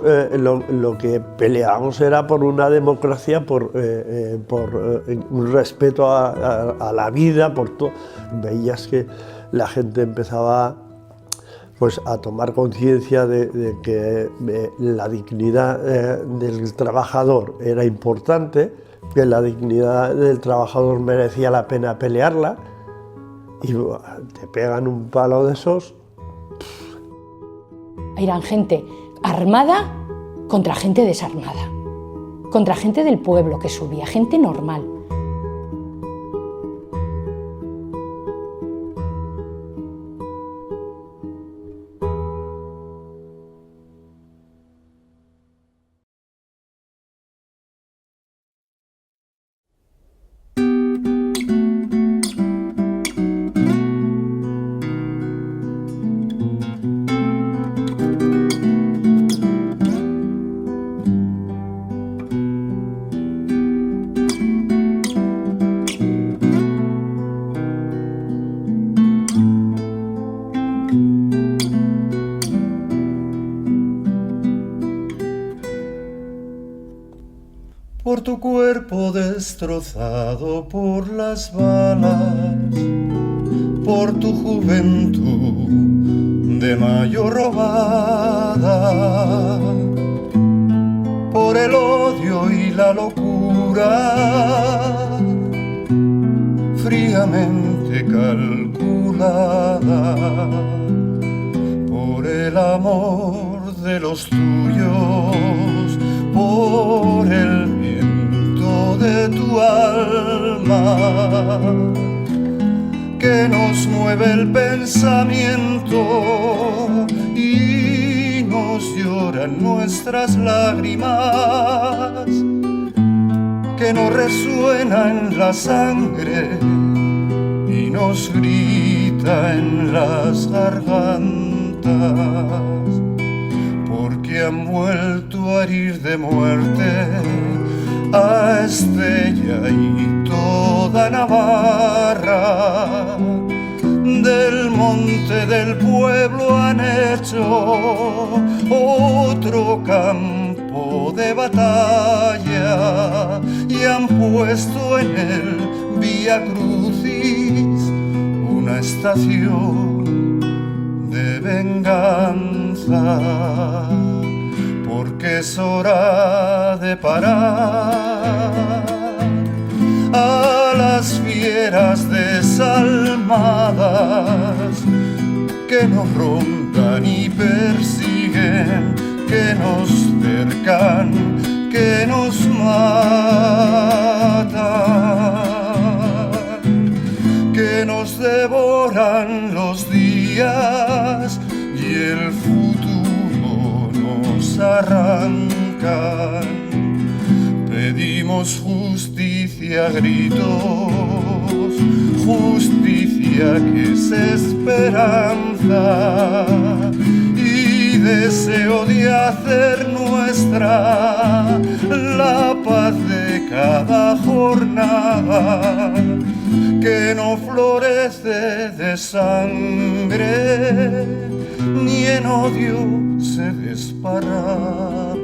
lo que peleábamos era por una democracia, por un respeto a la vida, por todo. Veías que la gente empezaba pues a tomar conciencia de que la dignidad del trabajador era importante, que la dignidad del trabajador merecía la pena pelearla, y te pegan un palo de esos.
Eran gente armada contra gente desarmada, contra gente del pueblo que subía, gente normal.
Por tu cuerpo destrozado por las balas, por tu juventud de mayo robada, por el odio y la locura fríamente calculada, por el amor de los tuyos, por el viento de tu alma, que nos mueve el pensamiento y nos lloran nuestras lágrimas, que nos resuena en la sangre y nos grita en las gargantas, porque han vuelto a herir de muerte a Estella y toda Navarra. Del monte del pueblo han hecho otro campo de batalla y han puesto en el Vía Crucis una estación de venganza, porque es hora de parar a las fieras desalmadas que nos rondan y persiguen, que nos cercan, que nos matan, que nos devoran los días y el futuro nos arrancan. Pedimos justicia a gritos, justicia que es esperanza y deseo de hacer nuestra la paz de cada jornada que no florece de sangre ni en odio se desparrama.